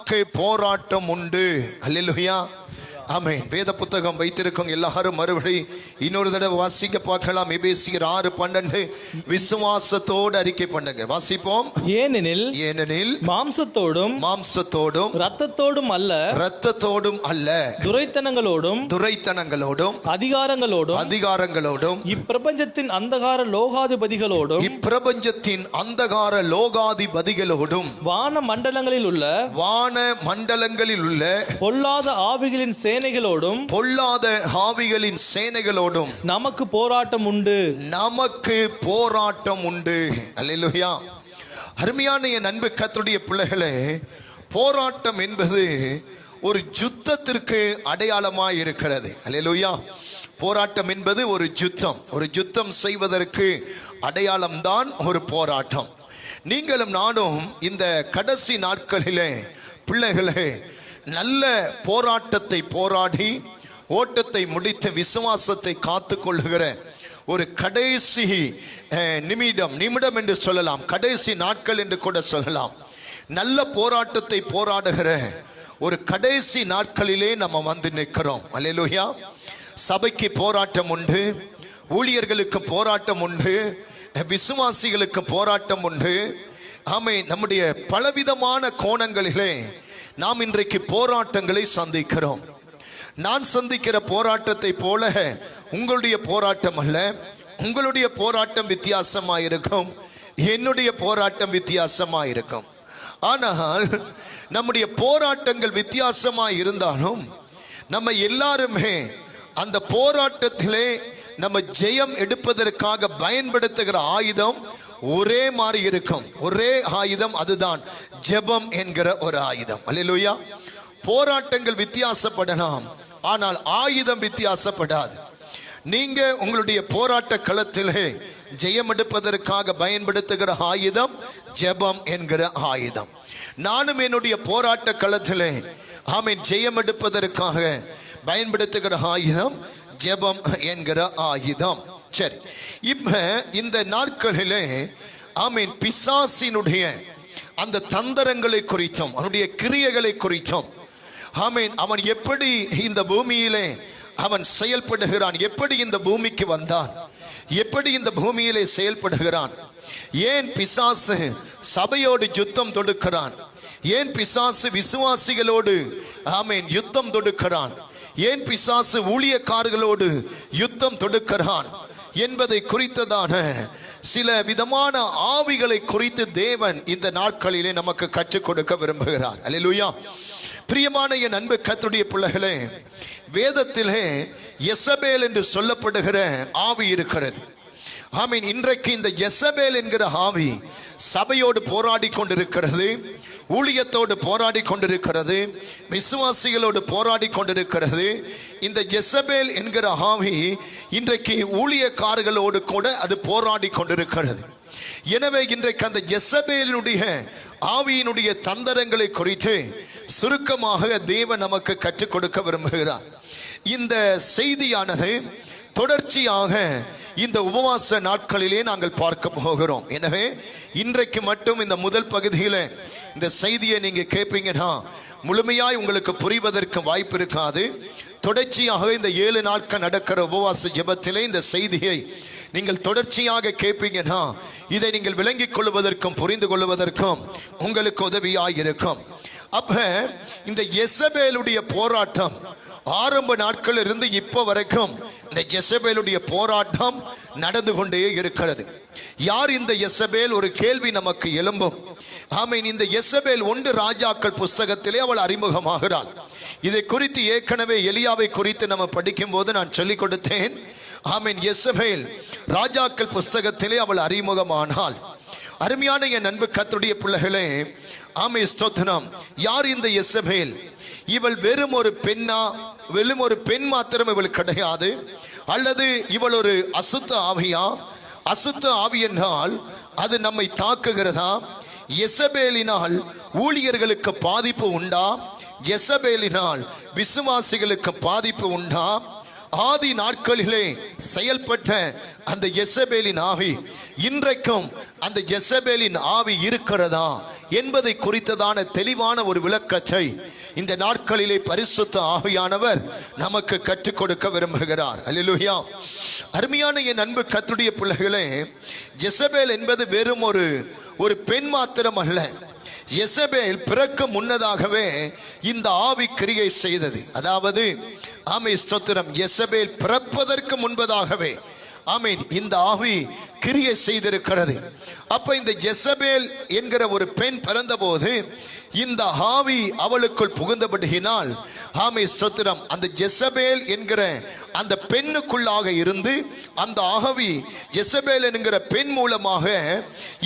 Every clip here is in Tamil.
நமக்கு போராட்டம் உண்டு. அல்லேலூயா, ஆமென். வேத புத்தகம் வைத்திருக்கவங்க எல்லாரும் மறுபடி இன்னொரு தடவை வாசிக்க பார்க்கலாம். எபேசியர் 6:12 விசுவாசத்தோடு அறிக்கை பண்ணுங்க. வாசிப்போம். ஏனெனில் மாம்சத்தோடும் இரத்தத்தோடும் அல்ல துரைத்தனங்களோடும் அதிகாரங்களோடும் இப்பிரபஞ்சத்தின் அந்தகார லோகாதிபதிகளோடும் வான மண்டலங்களில் உள்ள பொல்லாத ஆவிகளின் சேனைகளோடும் நமக்கு போராட்டம் உண்டு. அல்லேலூயா. அருமையான என் அன்பு கர்த்தருடைய பிள்ளைகளே, போராட்டம் என்பது ஒரு யுத்தத்திற்கு அடையாளமாய் இருக்கிறது. அல்லேலூயா. போராட்டம் என்பது ஒரு யுத்தம் செய்வதற்கு அடையாளம்தான் ஒரு போராட்டம். நீங்களும் நானும் இந்த கடைசி நாட்களிலே பிள்ளைகளே நல்ல போராட்டத்தை போராடி ஓட்டத்தை முடித்து விசுவாசத்தை காத்து கொள்ளுகிற ஒரு கடைசி நிமிடம் என்று சொல்லலாம், கடைசி நாட்கள் என்று கூட சொல்லலாம். நல்ல போராட்டத்தை போராடுகிற ஒரு கடைசி நாட்களிலே நம்ம வந்து நிற்கிறோம். அல்லேலூயா. சபைக்கு போராட்டம் உண்டு, ஊழியர்களுக்கு போராட்டம் உண்டு, விசுவாசிகளுக்கு போராட்டம் உண்டு. ஆமென். நம்முடைய பலவிதமான கோணங்களிலே நாம் இன்றைக்கு போராட்டங்களை சந்திக்கிறோம். நான் சந்திக்கிற போராட்டத்தை போல உங்களுடைய போராட்டம் அல்ல. உங்களுடைய போராட்டம் வித்தியாசமாயிருக்கும், என்னுடைய போராட்டம் வித்தியாசமாயிருக்கும். ஆனால் நம்முடைய போராட்டங்கள் வித்தியாசமாய் இருந்தாலும் நம்ம எல்லாருமே அந்த போராட்டத்திலே நம்ம ஜெயம் எடுப்பதற்காக பயன்படுத்துகிற ஆயுதம் ஒரே மாதிரி இருக்கும். ஒரே ஆயுதம், அதுதான் ஜெபம் என்கிற ஒரு ஆயுதம். அல்லேலூயா. போராட்டங்கள் வித்தியாசப்படலாம், ஆனால் ஆயுதம் வித்தியாசப்படாது. நீங்க உங்களுடைய போராட்ட களத்திலே ஜெயம் எடுப்பதற்காக பயன்படுத்துகிற ஆயுதம் ஜெபம் என்கிற ஆயுதம். நானும் என்னுடைய போராட்ட களத்திலே ஆமென் ஜெயம் எடுப்பதற்காக பயன்படுத்துகிற ஆயுதம் ஜெபம் என்கிற ஆயுதம். சரி, இப்ப இந்த நாட்களிலே ஆமென் பிசாசினுடைய அந்த தந்திரங்களை குறித்தும் அவனுடைய கிரியைகளை குறித்தும் ஆமென் அவன் எப்படி இந்த பூமியிலே அவன் செயல்படுகிறான், எப்படி இந்த பூமிக்கு வந்தான், எப்படி இந்த பூமியிலே செயல்படுகிறான், ஏன் பிசாசு சபையோடு யுத்தம் தொடுக்கிறான், ஏன் பிசாசு விசுவாசிகளோடு ஆமென் யுத்தம் தொடுக்கிறான், ஏன் பிசாசு ஊழியக்காரர்களோடு யுத்தம் தொடுக்கிறான் என்பதை குறித்ததான சில விதமான ஆவிகளை குறித்து தேவன் இந்த நாட்களிலே நமக்கு கற்றுக் கொடுக்க விரும்புகிறார். அல்லேலூயா. பிரியமான என் அன்பு கர்த்தருடைய பிள்ளைகளே, வேதத்திலே யெசபேல் என்று சொல்லப்படுகிற ஆவி இருக்கிறது. ஆமீன். இன்றைக்கு இந்த யெசபேல் என்கிற ஆவி சபையோடு போராடி கொண்டிருக்கிறது, ஊழியத்தோடு போராடி கொண்டிருக்கிறது, விசுவாசிகளோடு போராடி கொண்டிருக்கிறது. இந்த யெசபேல் என்கிற ஆவி இன்றைக்கு ஊழியக்காரர்களோடு கூட அது போராடி கொண்டிருக்கிறது. எனவே இன்றைக்கு அந்த யெசபேலினுடைய ஆவியினுடைய தந்திரங்களை குறித்து சுருக்கமாக தேவன் நமக்கு கற்றுக் கொடுக்க விரும்புகிறார். இந்த செய்தியானது தொடர்ச்சியாக இந்த உபவாச நாட்களிலே நாங்கள் பார்க்க போகிறோம். எனவே இன்றைக்கு மட்டும் இந்த முதல் பகுதியில் இந்த செய்தியை நீங்க கேட்பீங்கன்னா முழுமையாய் உங்களுக்கு புரிவதற்கு வாய்ப்பு இருக்காது. தொடர்ச்சியாக இந்த 7 நாட்கள் நடக்கிற உபவாச ஜெபத்திலே இந்த செய்தியை நீங்கள் தொடர்ச்சியாக கேட்பீங்கன்னா இதை நீங்கள் விளங்கிக் கொள்வதற்கும் புரிந்து கொள்வதற்கும் உங்களுக்கு உதவியாக இருக்கும். அப்ப இந்த யெசபேலுடைய போராட்டம் ஆரம்ப நாட்கள் இருந்து இப்ப வரைக்கும் இந்த யெசபேலுடைய போராட்டம் நடந்து கொண்டே இருக்கிறது. யார் இந்த யெசபேல்? ஒரு கேள்வி நமக்கு எழும்பும். ஆமீன். இந்த யெசபேல் 1 ராஜாக்கள் புஸ்தகத்திலே அவள் அறிமுகமாகிறாள். இதை குறித்து ஏற்கனவே எலியாவை குறித்து நம்ம படிக்கும் போது நான் சொல்லிக் கொடுத்தேன். ஆமீன். யெசபேல் ராஜாக்கள் புஸ்தகத்திலே அவள் அறிமுகமானாள். அருமையான என் அன்பு கர்த்தருடைய பிள்ளைகளே, ஆமென், ஸ்தோத்திரம். யார் இந்த யெசபேல்? இவள் வெறும் ஒரு பெண்ணா? வெறும் ஒரு பெண் மாத்திரம் இவள் கிடையாது. அல்லது இவள் ஒரு அசுத்த ஆவியா? அசுத்த ஆவி என்றால் அது நம்மை தாக்குகிறதா? யெசபேலினால் ஊழியர்களுக்கு பாதிப்பு உண்டா? யெசபேலினால் விசுவாசிகளுக்கு பாதிப்பு உண்டா? ஆதி நாட்களிலே செயல்பட்ட அந்த யெசபேலின் ஆவி இன்றைக்கும் அந்த யெசபேலின் ஆவி இருக்கிறதா என்பதை குறித்ததான தெளிவான ஒரு விளக்கத்தை இந்த நாட்களிலே பரிசுத்த ஆவியானவர் நமக்கு கற்றுக் கொடுக்க விரும்புகிறார். அல்லேலூயா. அருமையான என் அன்பு கர்த்தருடைய பிள்ளைகளே, யெசபேல் என்பது வெறும் ஒரு பெண் மாத்திரம் அல்ல. யெசபேல் பிறக்க முன்னதாகவே இந்த ஆவி கிரியை செய்தது. அதாவது ஆமென் ஸ்தோத்திரம், யெசபேல் பிறப்பதற்கு முன்பதாகவே ஆமென் இந்த ஆவி கிரியை செய்திருக்கிறது. அப்ப இந்த யெசபேல் என்கிற ஒரு பெண் பிறந்தபோது இந்த ஆவி அவளுக்குள் புகுந்தபடியினால் ஆமென் ஸ்தோத்திரம், அந்த யெசபேல் என்கிற அந்த பெண்ணுக்குள்ளாக இருந்து அந்த ஆவி யெசபேல் என்கிற பெண் மூலமாக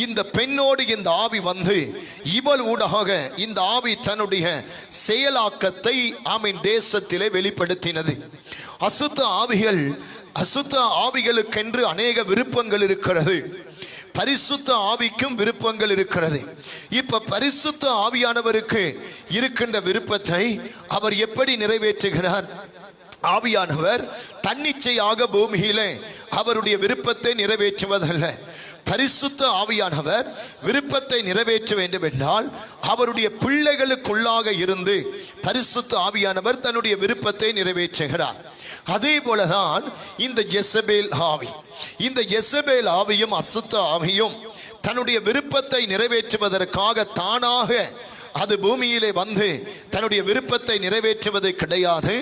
இந்த பெண்ணோடு இந்த ஆவி வந்து இவள் ஊடாக இந்த ஆவி தன்னுடைய செயலாக்கத்தை ஆமென் தேசத்திலே வெளிப்படுத்தினது. அசுத்த ஆவிகளுக்கென்று அநேக விருப்பங்கள் இருக்கிறது. பரிசுத்த ஆவிக்கும் விருப்பங்கள் இருக்கிறது. இப்ப பரிசுத்த ஆவியானவருக்கு இருக்கின்ற விருப்பத்தை அவர் எப்படி நிறைவேற்றுகிறார்? ஆவியானவர் தன்னிச்சையாக பூமியிலே அவருடைய விருப்பத்தை நிறைவேற்றுவதல்ல. பரிசுத்த ஆவியானவர் விருப்பத்தை நிறைவேற்ற வேண்டும் என்றால் அவருடைய பிள்ளைகளுக்குள்ளாக இருந்து பரிசுத்த ஆவியானவர் தன்னுடைய விருப்பத்தை நிறைவேற்றுகிறார். அதே போலதான் இந்த யெசபேல் ஆவி, இந்த யெசபேல் ஆவியும் அசுத்த ஆவியும் தன்னுடைய விருப்பத்தை நிறைவேற்றுவதற்காக தானாக அது பூமியிலே வந்து தன்னுடைய விருப்பத்தை நிறைவேற்றுவது கிடையாது.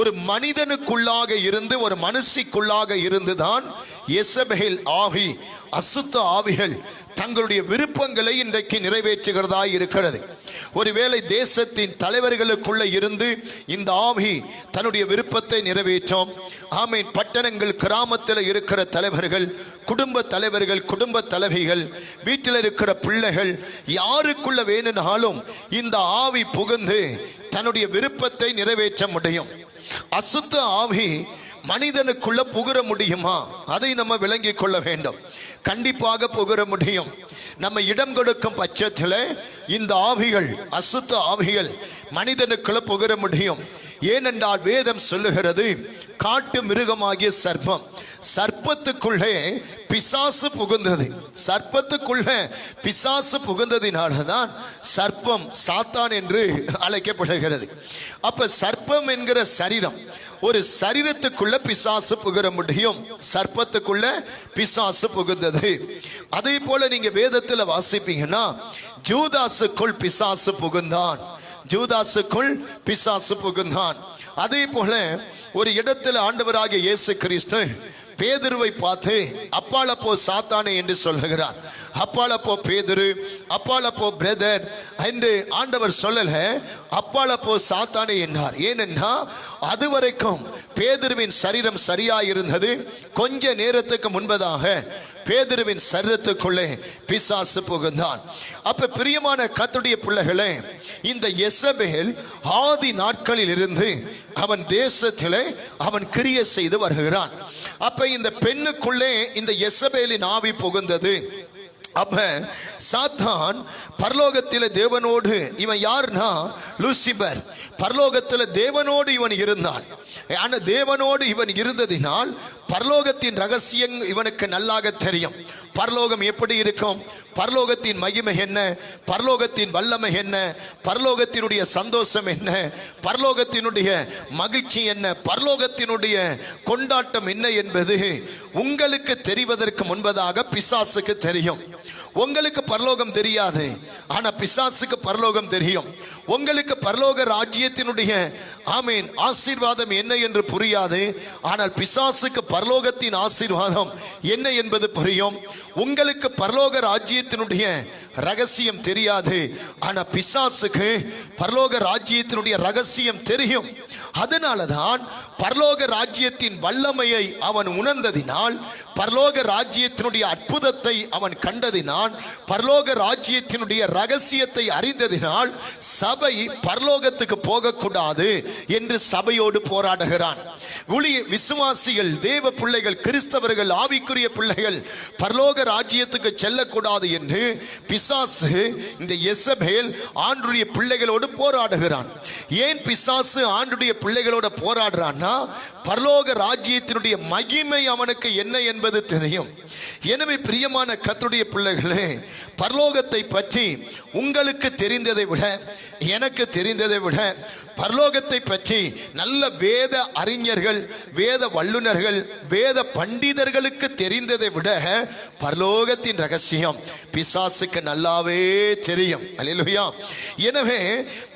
ஒரு மனிதனுக்குள்ளாக இருந்து, ஒரு மனுஷிக்குள்ளாக இருந்துதான் யெசபேல் ஆவி, அசுத்த ஆவிகள் தங்களுடைய விருப்பங்களை இன்றைக்கு நிறைவேற்றுகிறதா இருக்கிறது. ஒருவேளை தேசத்தின் தலைவர்களுக்குள்ள இருந்து இந்த ஆவி தன்னுடைய விருப்பத்தை நிறைவேற்றும். ஆமீன். பட்டணங்கள், கிராமத்தில் இருக்கிற தலைவர்கள், குடும்ப தலைவர்கள், குடும்ப தலைவிகள், வீட்டில் இருக்கிற பிள்ளைகள், யாருக்குள்ள வேணும்னாலும் இந்த ஆவி புகுந்து தன்னுடைய விருப்பத்தை நிறைவேற்ற முடியும். அசுத்த ஆவி மனிதனுக்குள்ள புகுற முடியுமா? அதை நம்ம விளங்கிக் கொள்ள வேண்டும். கண்டிப்பாக புகுற முடியும். நம்ம இடம் கொடுக்கும் பட்சத்தில் இந்த ஆவிகள், அசுத்த ஆவிகள் மனிதனுக்குள்ள புகுற முடியும். ஏனென்றால் வேதம் சொல்லுகிறது, காட்டு மிருகமாகிய சர்ப்பம், சர்ப்பத்துக்குள்ளே பிசாசு புகுந்தது. சர்ப்பத்துக்குள்ளே பிசாசு புகுந்ததினால்தான் சர்ப்பம் சாத்தான் என்று அழைக்கப்படுகிறது. அப்ப சர்ப்பம் என்கிற சரீரம், ஒரு சரீரத்துக்குள்ள பிசாசு புகுற முடியும். சர்ப்பத்துக்குள்ள பிசாசு புகுந்தது. அதே போல நீங்க வேதத்துல வாசிப்பீங்கன்னா, ஜூதாசுக்குள் பிசாசு புகுந்தான், ஜூதாசுக்குள் பிசாசு புகுந்தான். அதே போல ஒரு இடத்துல ஆண்டவராகிய இயேசு கிறிஸ்து பேதுருவை பார்த்து அப்பால போ சாத்தானே என்று சொல்லுகிறார். அப்பால போ பேதுரு, அப்பால போ பிரதர் என்று ஆண்டவர் சொல்லல, அப்பால போ சாத்தானே என்றார். ஏனென்றா அதுவரைக்கும் பேதுருவின் சரீரம் சரியாயிருந்தது. கொஞ்ச நேரத்துக்கு முன்பதாக பேதுருவின் சரீரத்துக்குள்ளே பிசாசு புகுந்தான். அப்ப பிரியமான கர்த்தருடைய பிள்ளைகளே, இந்த யெசபேல் ஆதி நாட்களில் இருந்து அவன் தேசத்திலே அவன் கிரியை செய்து வருகிறான். அப்ப இந்த பெண்ணுக்குள்ளே இந்த யெசபேலின் ஆவி புகுந்தது. அப்ப சாத்தான் பரலோகத்தில் தேவனோடு, இவன் யாருன்னா லூசிபர், பரலோகத்தில் தேவனோடு இவன் இருந்தான். ஆனால் தேவனோடு இவன் இருந்ததினால் பரலோகத்தின் ரகசியம் இவனுக்கு நல்லாக தெரியும். பரலோகம் எப்படி இருக்கும், பரலோகத்தின் மகிமை என்ன, பரலோகத்தின் வல்லமை என்ன, பரலோகத்தினுடைய சந்தோஷம் என்ன, பரலோகத்தினுடைய மகிழ்ச்சி என்ன, பரலோகத்தினுடைய கொண்டாட்டம் என்ன என்பது உங்களுக்கு தெரிவதற்கு முன்பதாக பிசாசுக்கு தெரியும். உங்களுக்கு பரலோகம் தெரியாது, ஆனா பிசாசுக்கு பரலோகம் தெரியும். உங்களுக்கு பரலோக ராஜ்யத்தினுடைய ஆமீன் ஆசீர்வாதம் என்ன என்று புரியாது, ஆனால் பிசாசுக்கு பரலோகத்தின் ஆசீர்வாதம் என்ன என்பது புரியும். உங்களுக்கு பரலோக ராஜ்யத்தினுடைய ரகசியம் தெரியாது, ஆனா பிசாசுக்கு பரலோக ராஜ்யத்தினுடைய ரகசியம் தெரியும். அதனாலதான் பரலோக ராஜ்யத்தின் வல்லமையை அவன் உணர்ந்ததினால், பரலோக ராஜ்யத்தினுடைய அற்புதத்தை அவன் கண்டதினால், பரலோக ராஜ்யத்தினுடைய ரகசியத்தை அறிந்ததினால் சபை பரலோகத்துக்கு போகக்கூடாது என்று சபையோடு போராடுகிறான். விசுவாசிகள், தேவ பிள்ளைகள், கிறிஸ்தவர்கள், ஆவிக்குரிய பிள்ளைகள் பரலோக ராஜ்யத்துக்கு செல்லக்கூடாது என்று பிசாசு இந்த யேசபேல் ஆண்டுடைய பிள்ளைகளோடு போராடுகிறான். ஏன் பிசாசு ஆண்டுடைய பிள்ளைகளோட போராடுறான்னா, பரலோக ராஜ்யத்தினுடைய மகிமை அவனுக்கு என்ன என்பது தெரியும். எனவே பிரியமான கர்த்தருடைய பிள்ளைகளே, பரலோகத்தை பற்றி உங்களுக்கு தெரிந்ததை விட, எனக்கு தெரிந்ததை விட, பரலோகத்தை பற்றி நல்ல வேத அறிஞர்கள், வேத வல்லுநர்கள், வேத பண்டிதர்களுக்கு தெரிந்ததை விட பரலோகத்தின் ரகசியம் பிசாசுக்கு நல்லாவே தெரியும். அல்லேலூயா. எனவே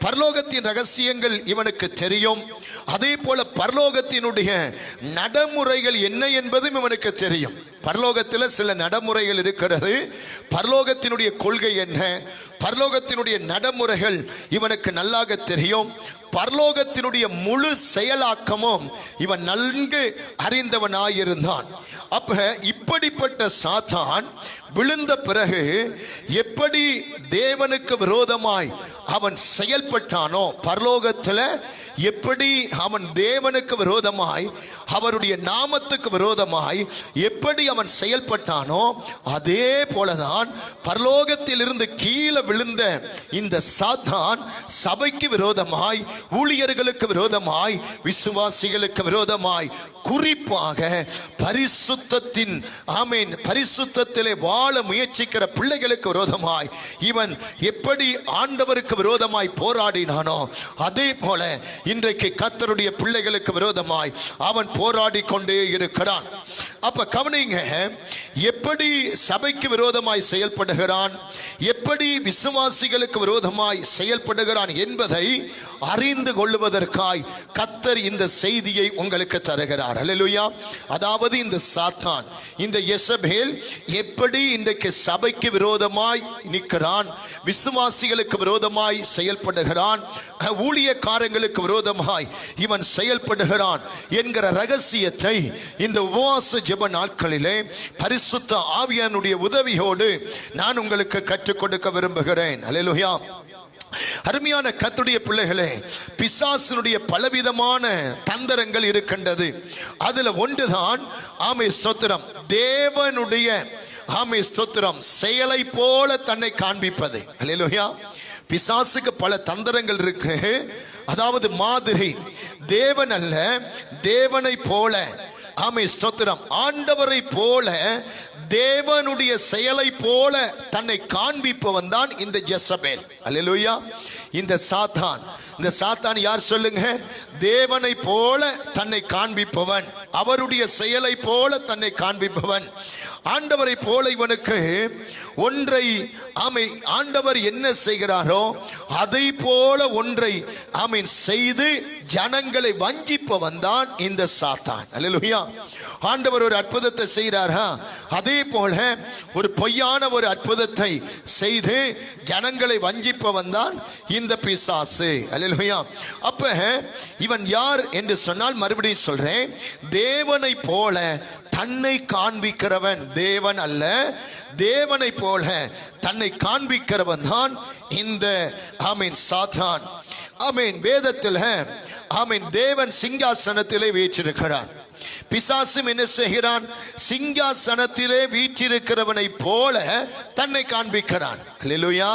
பரலோகத்தின் ரகசியங்கள் இவனுக்கு தெரியும். அதே போல பரலோகத்தினுடைய நடைமுறைகள் என்ன என்பதும் இவனுக்கு தெரியும். பரலோகத்தில் சில நடைமுறைகள் இருக்கிறது. பரலோகத்தினுடைய கொள்கை என்ன, பரலோகத்தினுடைய நடைமுறைகள் இவனுக்கு நல்லாக தெரியும். பரலோகத்தினுடைய முழு செயலாக்கமும் இவன் நன்கு அறிந்தவனாயிருந்தான். அப்ப இப்படிப்பட்ட சாத்தான் விழுந்த பிறகு எப்படி தேவனுக்கு விரோதமாய் அவன் செயல்பட்டானோ, பரலோகத்தில் எப்படி அவன் தேவனுக்கு விரோதமாய், அவருடைய நாமத்துக்கு விரோதமாய் எப்படி அவன் செயல்பட்டானோ, அதே போலதான் பரலோகத்தில் இருந்து கீழே விழுந்த இந்த சாத்தான் சபைக்கு விரோதமாய், ஊழியர்களுக்கு விரோதமாய், விசுவாசிகளுக்கு விரோதமாய், குறிப்பாக பரிசுத்தத்தின் ஆமென் பரிசுத்தத்திலே வாழ முயற்சிக்கிற பிள்ளைகளுக்கு விரோதமாய் இவன் எப்படி ஆண்டவருக்கு விரோதமாய் போராடினானோ, அதே போல இன்றைக்கு கர்த்தருடைய பிள்ளைகளுக்கு விரோதமாய் அவன் போராடி கொண்டே இருக்கிறான். அப்ப கவனிங்க, எப்படி சபைக்கு விரோதமாய் செயல்படுகிறான், எப்படி விசுவாசிகளுக்கு விரோதமாய் செயல்படுகிறான் என்பதை அறிந்து கொள்வதற்காய் கர்த்தர் இந்த செய்தியை உங்களுக்கு தருகிறார். அல்லேலூயா. அதாவது இந்த சாத்தான், இந்த யேசபேல் எப்படி இன்றைக்கு சபைக்கு விரோதமாய் நிற்கிறான், விசுவாசிகளுக்கு விரோதமாய் செயல்படுகிறான், ஊழியக்காரங்களுக்கு விரோதமாய் இவன் செயல்படுகிறான் என்கிற ரகசியத்தை இந்த உபவாச ஜெப நாட்களிலே பரிசுத்த ஆவியானுடைய உதவியோடு நான் உங்களுக்கு கற்றுக் கொடுக்க விரும்புகிறேன். அல்லேலூயா. அருமையான கர்த்தருடைய பிள்ளைகளே, பிசாசினுடைய பலவிதமான தந்திரங்கள் இருக்கின்றது. அதுல ஒன்றுதான் ஆமே ஸ்தோத்திரம், தேவனுடைய ஆமே ஸ்தோத்திரம் செயலை போல தன்னை காண்பிப்பது. அல்லேலூயா. பிசாசுக்கு பல தந்திரங்கள் இருக்கு. அதாவது மாதிரி, தேவன் அல்ல, தேவனை போல ஆமே ஸ்தோத்திரம், ஆண்டவரை போல தேவனுடைய செயலை போல தன்னை காண்பிப்பவன் தான் இந்த யேசபேல். அல்லேலூயா. இந்த சாத்தான், இந்த சாத்தான் யார் சொல்லுங்க? தேவனை போல தன்னை காண்பிப்பவன், அவருடைய செயலை போல தன்னை காண்பிப்பவன். ஆண்டவரை போல இவனுக்கு ஒன்றை ஆமை ஆண்டவர் என்ன செய்கிறாரோ அதை போல ஒன்றை ஆமீன் செய்து ஜனங்களை வஞ்சிப்பவன் தான் இந்த சாத்தான். அல்லேலூயா. ஆண்டவர் ஒரு அற்புதத்தை செய்கிறாரா, அதே போல ஒரு பொய்யான ஒரு அற்புதத்தை செய்து ஜனங்களை வஞ்சிப்பவன் தான் இந்த பிசாசு. அல்லேலூயா. அப்ப இவன் யார் என்று சொன்னால், மறுபடியும் சொல்றேன், தேவனை போல தன்னை காண்பிக்கிறவன், தேவன் அல்ல, தேவனை போல தன்னை காண்பிக்கிறவன் தான் இந்த ஆமீன் சாத்தான். ஆமீன். வேதத்தில் ஆமீன் தேவன் சிங்காசனத்திலே வீற்றிருக்கிறார். பிசாசும் என்ன செய்கிறான்? சிங்காசனத்திலே வீற்றிருக்கிறவனை போல தன்னை காண்பிக்கிறான். அல்லேலூயா.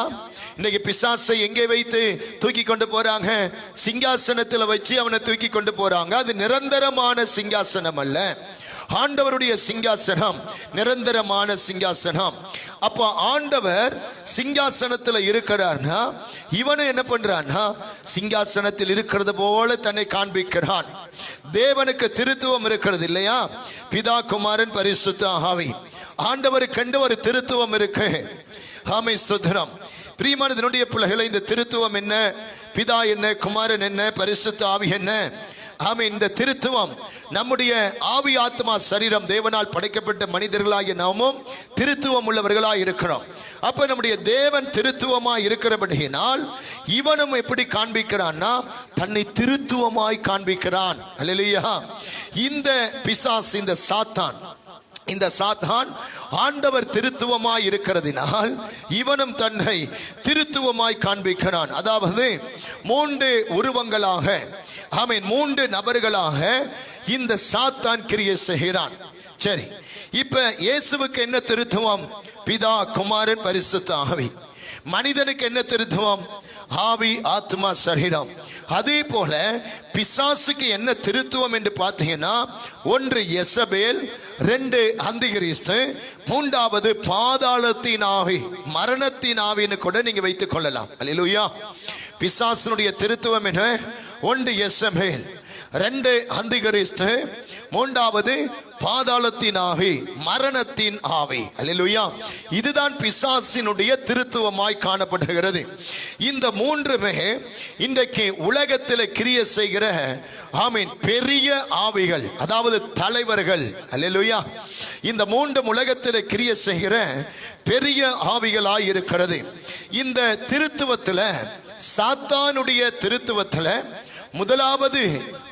இன்னைக்கு பிசாசை எங்கே வைத்து தூக்கி கொண்டு போறாங்க? சிங்காசனத்தில் வச்சு அவனை தூக்கி கொண்டு போறாங்க. அது நிரந்தரமான சிங்காசனம் அல்ல, ஆண்டவருடைய சிங்காசனம் நிரந்தரமான சிங்காசனம். அப்போ ஆண்டவர் சிங்காசனத்தில் இருக்கிறார்னா இவனை என்ன பண்றான்னா சிங்காசனத்தில் இருக்கிறது போல தன்னை காண்பிக்கிறான். தேவனுக்கு திருத்துவம் இருக்கிறது இல்லையா? பிதா, குமாரன், பரிசுத்த ஆவி. ஆண்டவருக்கு கண்டு ஒரு திருத்துவம் இருக்கு. ஆமை சுதரம். பிரியமானதனுடைய பிள்ளைகளை, இந்த திருத்துவம் என்ன? பிதா என்ன, குமாரன் என்ன, பரிசுத்த ஆவி என்ன? ஆமை. இந்த திருத்துவம் நம்முடைய ஆவி, ஆத்மா, சரீரம், தேவனால் படைக்கப்பட்ட மனிதர்களாகிய நாமும் திருத்துவம் உள்ளவர்களாய் இருக்கிறோம். அப்ப நம்முடைய தேவன் திருத்துவமாய் இருக்கிறபடியினால் இவனும் எப்படி காண்பிக்கிறான்னா தன்னை திருத்துவமாய் காண்பிக்கிறான். அல்லேலூயா. இந்த பிசாசு, இந்த சாத்தான், இந்த சாத்தான் ஆண்டவர் திருத்துவமாய் இருக்கிறதினால் இவனும் தன்னை திருத்துவமாய் காண்பிக்கிறான். அதாவது 3 உருவங்களாக, ஆமீன், 3 நபர்களாக இந்த சாத்தான் கிரியை செய்கிறான். சரி, இப்ப இயேசுவுக்கு என்ன திருத்துவம்? பிதா, குமாரன், பரிசுத்த ஆவி. மனிதனுக்கு என்ன திருத்துவம்? ஆவி, ஆத்மா, சரீரம். அதே போல பிசாசுக்கு என்ன திருத்துவம் என்று பார்த்தீங்கன்னா, ஒன்று எசபேல், 2 அந்திகிறிஸ்து, 3வது பாதாளத்தின் ஆவி, மரணத்தின் ஆவின்னு கூட நீங்க வைத்துக் கொள்ளலாம். அல்லேலூயா. பிசாசுனுடைய திருத்துவம் என்ன? 1 எசபேல், 2 அந்திகிறிஸ்து, 3வது பாதாளத்தின் ஆவி, மரணத்தின் ஆவி. அல்லேலூயா. இதுதான் பிசாசினுடைய திருத்துவமாய் காணப்படுகிறது. இந்த 3மே இன்றைக்கு உலகத்தில் கிரியை செய்கிற ஆமீன் பெரிய ஆவிகள், அதாவது தலைவர்கள். அல்லேலூயா. இந்த 3 உலகத்தில் கிரியை செய்கிற பெரிய ஆவிகளாய் இருக்கிறது. இந்த திருத்துவத்தில், சாத்தானுடைய திருத்துவத்தில் முதலாவது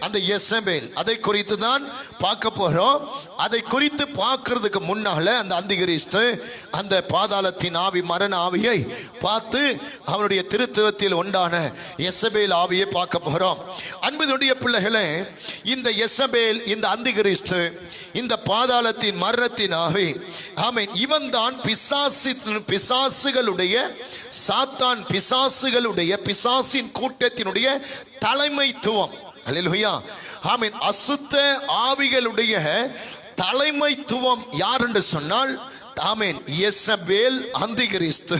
அந்த எசபேல், அதை குறித்து தான் பார்க்க போறோம். அதை குறித்து பார்க்கிறதுக்கு முன்னால அந்த அந்திகிறிஸ்து, அந்த பாதாளத்தின் ஆவி, மரண ஆவியை பார்த்து அவனுடைய திருத்துவத்தில் உண்டான எசபேல் ஆவியை பார்க்க போறோம். அன்புடைய பிள்ளைகளே, இந்த எசபேல், இந்த அந்திகிறிஸ்து, இந்த பாதாளத்தின் மரணத்தின் ஆவி, ஆமென், இவன் தான் பிசாசுகளுடைய, சாத்தான் பிசாசுகளுடைய, பிசாசின் கூட்டத்தினுடைய தலைமைத்துவம். அல்லேலூயா. ஆமென். அசுத்த ஆவிகளுடைய தலைமைத்துவம் யார் என்று சொன்னால், ஆமென், எசபேல், அந்திகிறிஸ்து,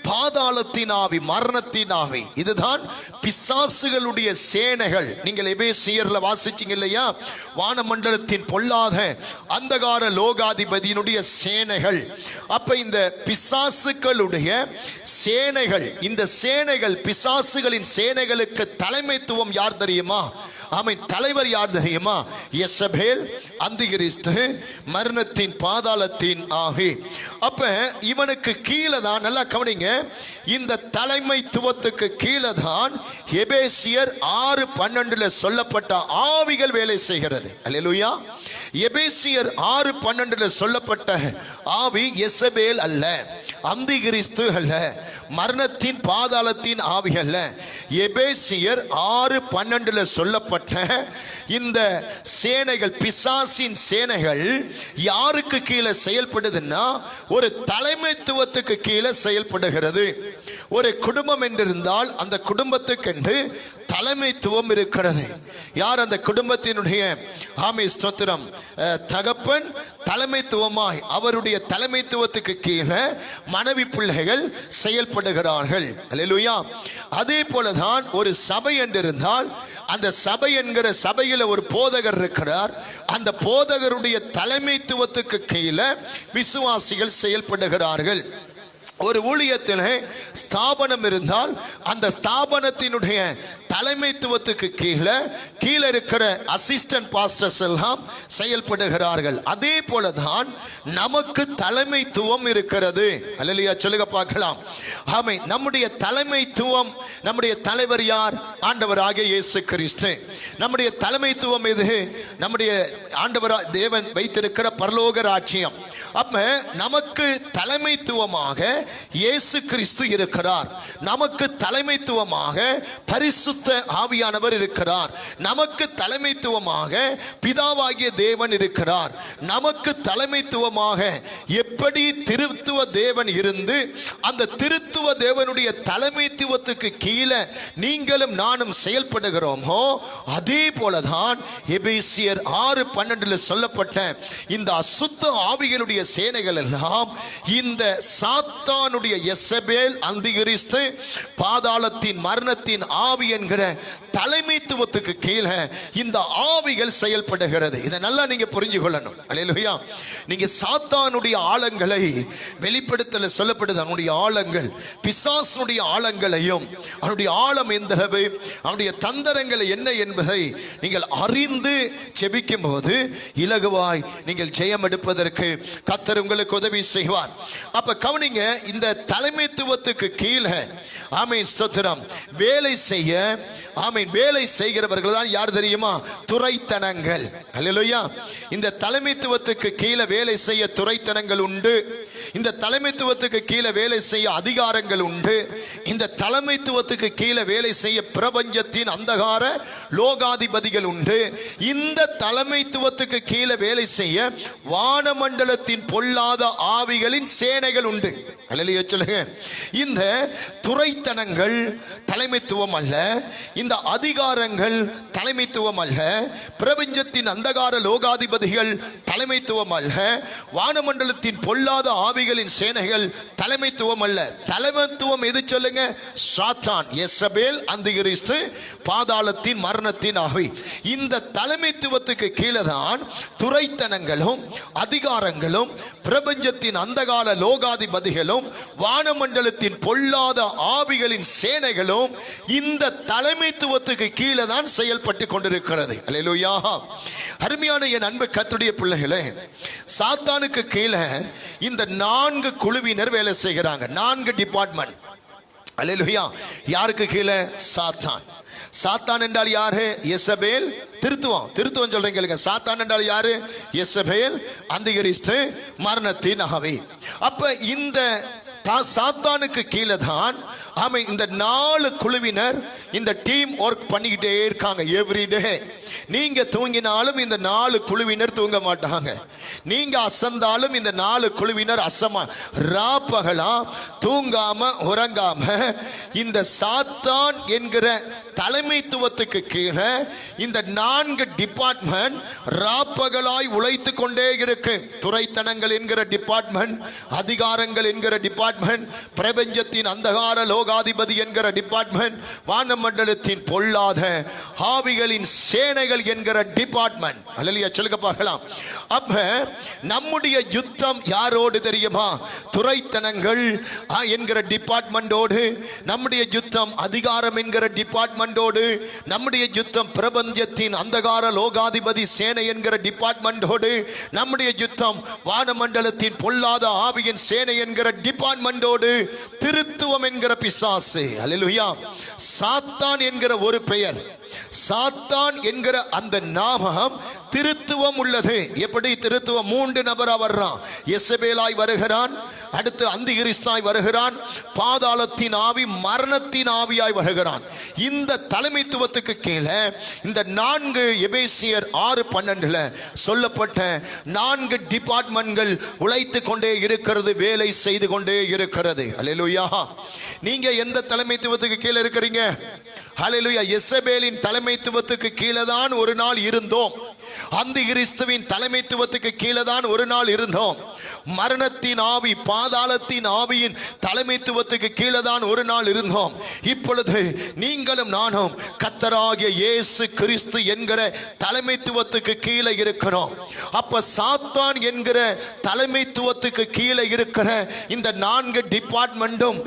பாதாளத்தின் ஆவி, மரணத்தின் ஆவி. இதுதான் பிசாசுகளுடைய சேனைகள். நீங்கள் எபேசியர்ல வாசிச்சீங்க இல்லையா? வானமண்டலத்தின் பொல்லாத அந்தகார லோகாதிபதியினுடைய சேனைகள். அப்ப இந்த பிசாசுகளுடைய சேனைகள், இந்த சேனைகள், பிசாசுகளின் சேனைகளுக்கு தலைமைத்துவம் யார் தெரியுமா? ஆமென். தலைவர் யார் தெரியுமா? எசபேல், அந்திகிறிஸ்து, மரணத்தின், பாதாளத்தின் ஆவி. அப்ப இவனுக்கு கீழே தான், நல்லா கவனிங்க, இந்த தலைமைத்துவத்துக்கு கீழே தான் எபேசியர் 6:12 சொல்லப்பட்ட ஆவிகள் வேலை செய்கிறது. அல்லேலூயா. எபேசியர் 6:12 சொல்லப்பட்ட ஆவி எசபேல் அல்ல, அந்திகிறிஸ்து அல்ல, மரணத்தின், பாதாளத்தின் ஆவி அல்ல. எபேசியர் 6:12 சொல்லப்பட்ட இந்த சேனைகள், பிசாசின் சேனைகள் யாருக்கு கீழே செயல்படுதுன்னா, ஒரு தலைமைத்துவத்துக்கு கீழே செயல்படுகிறது. ஒரு குடும்பம் என்றிருந்தால் அந்த குடும்பத்துக்கென்று தலைமைத்துவம் இருக்கிறது. யார் அந்த குடும்பத்தினுடைய? ஆமே, ஸ்தோத்திரம், தகப்பன் தலைமைத்துவமாய், அவருடைய தலைமைத்துவத்துக்கு கீழே மனைவி, பிள்ளைகள் செயல்படுகிறார்கள். அல்லேலூயா. அதே போலதான் ஒரு சபை என்றிருந்தால், அந்த சபை என்கிற சபையில் ஒரு போதகர் இருக்கிறார். அந்த போதகருடைய தலைமைத்துவத்துக்கு கீழே விசுவாசிகள் செயல்படுகிறார்கள். ஒரு ஊழியத்தில் ஸ்தாபனம் இருந்தால் அந்த ஸ்தாபனத்தினுடைய தலைமைத்துவத்துக்கு கீழே இருக்கிற அசிஸ்டன்ட் பாஸ்டர்ஸ் எல்லாம் செயல்படுகிறார்கள். அதே போலதான் நமக்கு தலைமைத்துவம் இருக்கிறது. அல்லேலூயா. சொல்லுங்க பார்க்கலாம். ஆமென். நம்முடைய தலைமைத்துவம், நம்முடைய தலைவர் யார்? ஆண்டவராகிய இயேசு கிறிஸ்து. நம்முடைய தலைமைத்துவம் எது? நம்முடைய ஆண்டவர் தேவன் வைத்திருக்கிற பரலோக ராஜ்யம். அப்ப நமக்கு தலைமைத்துவமாக இயேசு கிறிஸ்து இருக்கிறார். நமக்கு தலைமைத்துவமாக பரிசுத்த ஆவியானவர் இருக்கிறார். நமக்கு தலைமைத்துவமாக பிதாவாகிய தேவன் இருக்கிறார். நமக்கு தலைமைத்துவமாக எப்படி திருத்துவ தேவன் இருந்து, அந்த திருத்துவ தேவனுடைய தலைமைத்துவத்துக்கு கீழே நீங்களும் நானும் செயல்படுகிறோமோ, அதே போலதான் எபேசியர் 6:12 சொல்லப்பட்ட இந்த அசுத்த ஆவிகளுடைய சேனைகள் எல்லாம் இந்த சாத்தானுடைய எசபேல், அந்திகிறிஸ்து, பாதாளத்தின், மரணத்தின் ஆவி என்கிற தலைமைத்துவத்துக்கு கீழே இந்த ஆவிகள் செயல்படுகிறது. இதை நல்லா நீங்க புரிஞ்சு கொள்ளணும். அல்லேலூயா. நீங்க சாத்தானுடைய ஆழங்களை வெளிப்படுத்தல சொல்லப்படுது. அவனுடைய ஆழங்கள், பிசாசுடைய ஆழங்களையும், அவனுடைய ஆழம் எந்தளவு, அவனுடைய தந்திரங்கள் என்ன என்பதை நீங்கள் அறிந்து செபிக்கும் போது இலகுவாய் நீங்கள் ஜெயம் எடுப்பதற்கு கர்த்தர் உங்களுக்கு உதவி செய்வார். அப்ப கவனிங்க, இந்த தலைமைத்துவத்துக்கு கீழே ஆமென், ஸ்தோத்திரம், வேலை செய்ய, ஆமென், வேலை செய்கிறவர்கள் தான் யார் தெரியுமா? துரைத்தனங்கள். அல்லேலூயா. இந்த தலைமைத்துவத்துக்கு கீழே வேலை செய்ய துரைத்தனங்கள் உண்டு. இந்த தலைமைத்துவத்துக்கு கீழே வேலை செய்ய அதிகாரங்கள் உண்டு. இந்த தலைமைத்துவத்துக்கு கீழே வேலை செய்ய பிரபஞ்சத்தின் அந்தகார லோகாதிபதிகள் உண்டு. இந்த தலைமைத்துவத்துக்கு கீழே வேலை செய்ய வானமண்டலத்தின் பொல்லாத ஆவிகளின் சேனைகள் உண்டு. அல்லேலூயா சொல்லுங்க. இந்த துரைத்தனங்கள் தலைமைத்துவம் அல்ல, இந்த அதிகாரங்கள் தலைமைத்துவம் அல்ல, பிரபஞ்சத்தின் அந்தகார லோகாதிபதிகள் தலைமைத்துவம் அல்ல, வானமண்டலத்தின் பொல்லாத ஆவிகளின் சேனைகள் தலைமைத்துவம் அல்ல. தலைமைத்துவம் எது சொல்லுங்க? சாத்தான், எசபேல், அந்திகிறிஸ்து, பாதாளத்தின் மரணத்தின் ஆவி. இந்த தலைமைத்துவத்துக்கு கீழே தான் துரைத்தனங்களும் அதிகாரங்களும் பிரபஞ்சத்தின் அந்தகால லோகாதிபதிகளும் வானமண்டலத்தின் பொல்லாத ஆவிகளின் சேனைகளும் இந்த தலைமைத்துவத்துக்கு கீழே தான் செயல்பட்டு கொண்டிருக்கிறது. அல்லேலூயா. அருமையான என் அன்பு கர்த்தருடைய பிள்ளைகளே, சாத்தானுக்கு கீழே இந்த 4 குழுவினர் வேலை செய்கிறாங்க. 4 டிபார்ட்மெண்ட். அல்லேலூயா. யாருக்கு கீழே? சாத்தான். சாத்தான் என்றால் யாரு? எசபேல். திருத்துவம் சொல்றேன் கேளுங்க. சாத்தான் என்றால் யாரு? எசபேல், அந்திகிறிஸ்து, மரணத்தின் ஆவி. அப்ப இந்த சாத்தானுக்கு கீழே தான் இந்த 4 குழுவினர் இந்த டீம் ஒர்க் பண்ணிக்கிட்டே இருக்காங்க எவ்ரிடே. நீங்க தூங்கினாலும் இந்த 4 குழுவினர் தூங்க மாட்டாங்க. நீங்க அசந்தாலும் இந்த 4 குழுவினர் அசமா ராப்பகலா தூங்காம உறங்காம இந்த சாத்தான் என்கிற தலைமைத்துவத்துக்கு கீழே இந்த 4 டிபார்ட்மெண்ட் ராப்பகலாய் உழைத்து கொண்டே இருக்கு. துரைத்தனங்கள் என்கிற டிபார்ட்மெண்ட், அதிகாரங்கள் என்கிற டிபார்ட்மெண்ட், பிரபஞ்சத்தின் அந்தகார லோகாதிபதி என்கிற டிபார்ட்மெண்ட், வானமண்டலத்தின் பொல்லாத ஆவிகளின் சேனைகள் என்கிற டிபார்ட்மெண்ட். அல்லேலூயா சொல்லுங்க பார்க்கலாம். அப்ப நம்முடைய யுத்தம் யாரோடு தெரியுமா? துரைத்தனங்கள் என்கிற டிபார்ட்மெண்டோடு. நம்முடைய யுத்தம் அதிகாரம் என்கிற டிபார்ட்மெண்டோடு. நம்முடைய யுத்தம் பிரபஞ்சத்தின் அந்தகார லோகாதிபதி சேனை என்கிற டிபார்ட்மெண்டோடு. நம்முடைய யுத்தம் வானமண்டலத்தின் பொல்லாத ஆவியின் சேனை என்கிற டிபார்ட்மெண்டோடு. திருத்துவம் என்கிற பிசாசு. அல்லேலூயா. சாத்தான் என்கிற ஒரு பெயர், சாத்தான் என்கிற அந்த நாமம் திருத்துவம் உள்ளது. எப்படி திருத்துவம்? 3 நபரா வர்றான். எசபேலாய் வருகிறான், அடுத்து அந்திகிறிஸ்தாய் வருகிறான், பாதாளத்தின் ஆவி மரணத்தின் ஆவியாய் வருகிறான். இந்த தலைமைத்துவத்துக்கு கீழே இந்த 4 எபேசியர் 6:12 சொல்லப்பட்ட 4 டிபார்ட்மெண்ட்கள் உழைத்து கொண்டே இருக்கிறது, வேலை செய்து கொண்டே இருக்கிறது. அல்லேலூயா. நீங்க எந்த தலைமைத்துவத்துக்கு கீழே இருக்கிறீங்க? ஹல்லேலூயா. எசபேலின் தலைமைத்துவத்துக்கு கீழே தான் ஒரு நாள் இருந்தோம். அந்திகிறிஸ்துவின் தலைமைத்துவத்துக்கு கீழே தான் ஒரு நாள் இருந்தோம். மரணத்தின் ஆவி, பாதாளத்தின் ஆவியின் தலைமைத்துவத்துக்கு கீழே தான் ஒரு நாள் இருந்தோம். இப்பொழுது நீங்களும் நானும் கர்த்தராகிய இயேசு கிறிஸ்து என்கிற தலைமைத்துவத்துக்கு கீழே இருக்கிறோம். அப்ப சாத்தான் என்கிற தலைமைத்துவத்துக்கு கீழே இருக்கிற இந்த 4 டிபார்ட்மெண்ட்டும்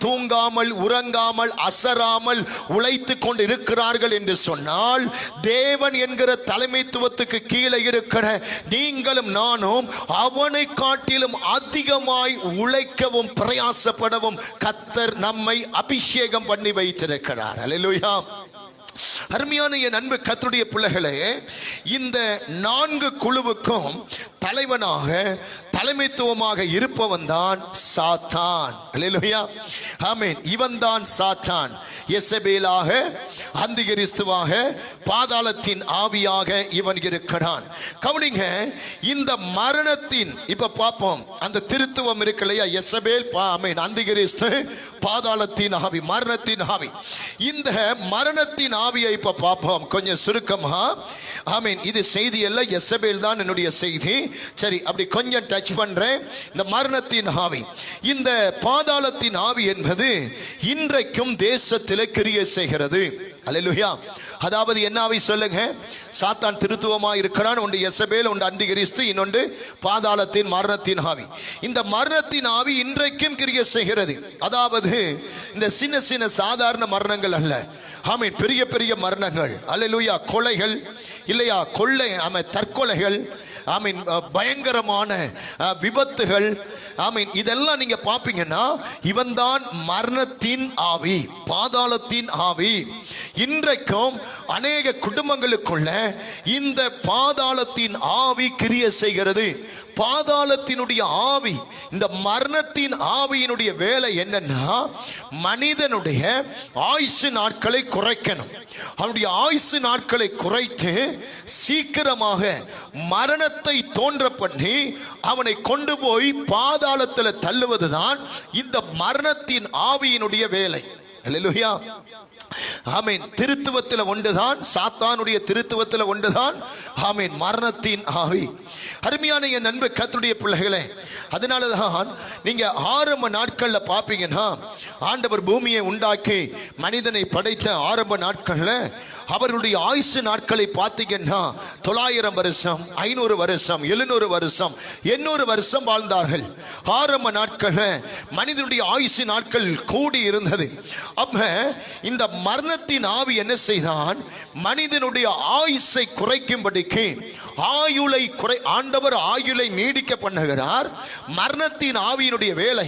தூங்காமல் உறங்காமல் அசராமல் உழைத்து கொண்டு இருக்கிறார்கள் என்று சொன்னால், தேவன் என்கிற தலைமைத்துவத்துக்கு கீழே இருக்கிற நீங்களும் நானும் அவனை காட்டிலும் அதிகமாய் உழைக்கவும் பிரயாசப்படவும் கர்த்தர் நம்மை அபிஷேகம் பண்ணி வைத்திருக்கிறார். அல்லேலூயா. அருமையான என் அன்பு கர்த்தருடைய பிள்ளைகளே, இந்த 4 குழுவுக்கும் தலைவனாக தலைமைத்துவமாக இருப்பவன் தான் சாத்தான். அல்லேலூயா. ஆமென். இவன் தான் சாத்தான். எசபேலாக, அந்திகிறிஸ்துவாக, பாதாளத்தின் ஆவியாக இவன் இருக்கிறான். கவனிங்க, இந்த மரணத்தின் இப்ப பார்ப்போம். அந்த திருத்துவம் இருக்கு இல்லையா? எசபேல், அந்திகிறிஸ்து, பாதாளத்தின் ஆவி, மரணத்தின் ஆவி. இந்த மரணத்தின் ஆவியை இப்ப பார்ப்போம் கொஞ்சம் சுருக்கமா. இது செய்தி அல்ல, எசபேல் தான் என்னுடைய செய்தி. சரி, அப்படி கொஞ்சம் டச் பண்றேன். இந்த மரணத்தின் ஆவி, இந்த பாதாளத்தின் ஆவி என்பது இன்றைக்கும் தேசத்தில் கிரியை செய்கிறது. அல்லேலூயா. அதாவது என்ன ஆவி சொல்லுங்க? சாத்தான் திருத்துவமா இருக்கிறான். ஒன்று எசபேல், ஒன்று அந்திகிறிஸ்து, இன்னொன்று பாதாளத்தின் மரணத்தின் ஆவி. இந்த மரணத்தின் ஆவி இன்றைக்கும் கிரியை செய்கிறது. அதாவது இந்த சின்ன சின்ன சாதாரண மரணங்கள் அல்ல, பெரிய பெரிய மரணங்கள். அல்லேலூயா. கொலைகள் இல்லையா, கொள்ளை, தற்கொலைகள், பயங்கரமான விபத்துகள், இதெல்லாம் நீங்க பாப்பீங்கன்னா இவன் தான் மரணத்தின் ஆவி, பாதாளத்தின் ஆவி. இன்றைக்கும் அநேக குடும்பங்களுக்குள்ள இந்த பாதாளத்தின் ஆவி கிரியை செய்கிறது. பாதாளத்தினுடைய ஆவி, இந்த மரணத்தின் ஆவியினுடைய வேலை என்னன்னா, மனிதனுடைய ஆயுசு நாட்களை குறைக்கணும். அவனுடைய ஆயுசு நாட்களை குறைத்து சீக்கிரமாக மரணத்தை தோன்ற பண்ணி அவனை கொண்டு போய் பாதாளத்தில் தள்ளுவதுதான் இந்த மரணத்தின் ஆவியினுடைய வேலை. அல்லேலூயா, ஆமீன். திருத்துவத்தில் ஒன்றுதான், சாத்தானுடைய திருத்துவத்தில் ஒன்றுதான், ஆமீன், மரணத்தின் ஆவி. அருமையான என் அன்பு கர்த்தருடைய பிள்ளைகளே, அதனாலதான் நீங்க ஆரம்ப நாட்கள்ல பாப்பீங்கன்னா, ஆண்டவர் பூமியை உண்டாக்கி மனிதனை படைத்த ஆரம்ப நாட்கள்ல அவர்களுடைய ஆயுசு நாட்களை பார்த்தீங்கன்னா 900 வருஷம், 500 வருஷம், 700 வருஷம், 800 வருஷம் வாழ்ந்தார்கள். ஆரம்ப நாட்கள்ல மனிதனுடைய ஆயுசு நாட்கள் கூடி இருந்தது. அப்ப இந்த மரணத்தின் ஆவி என்ன செய்தான், மனிதனுடைய ஆயுசை குறைக்கும்படிக்கு ஆயுளை ஆண்டவர் ஆயுளை நீடிக்க பண்ணுகிறார். மரணத்தின் ஆவியினுடைய வேலை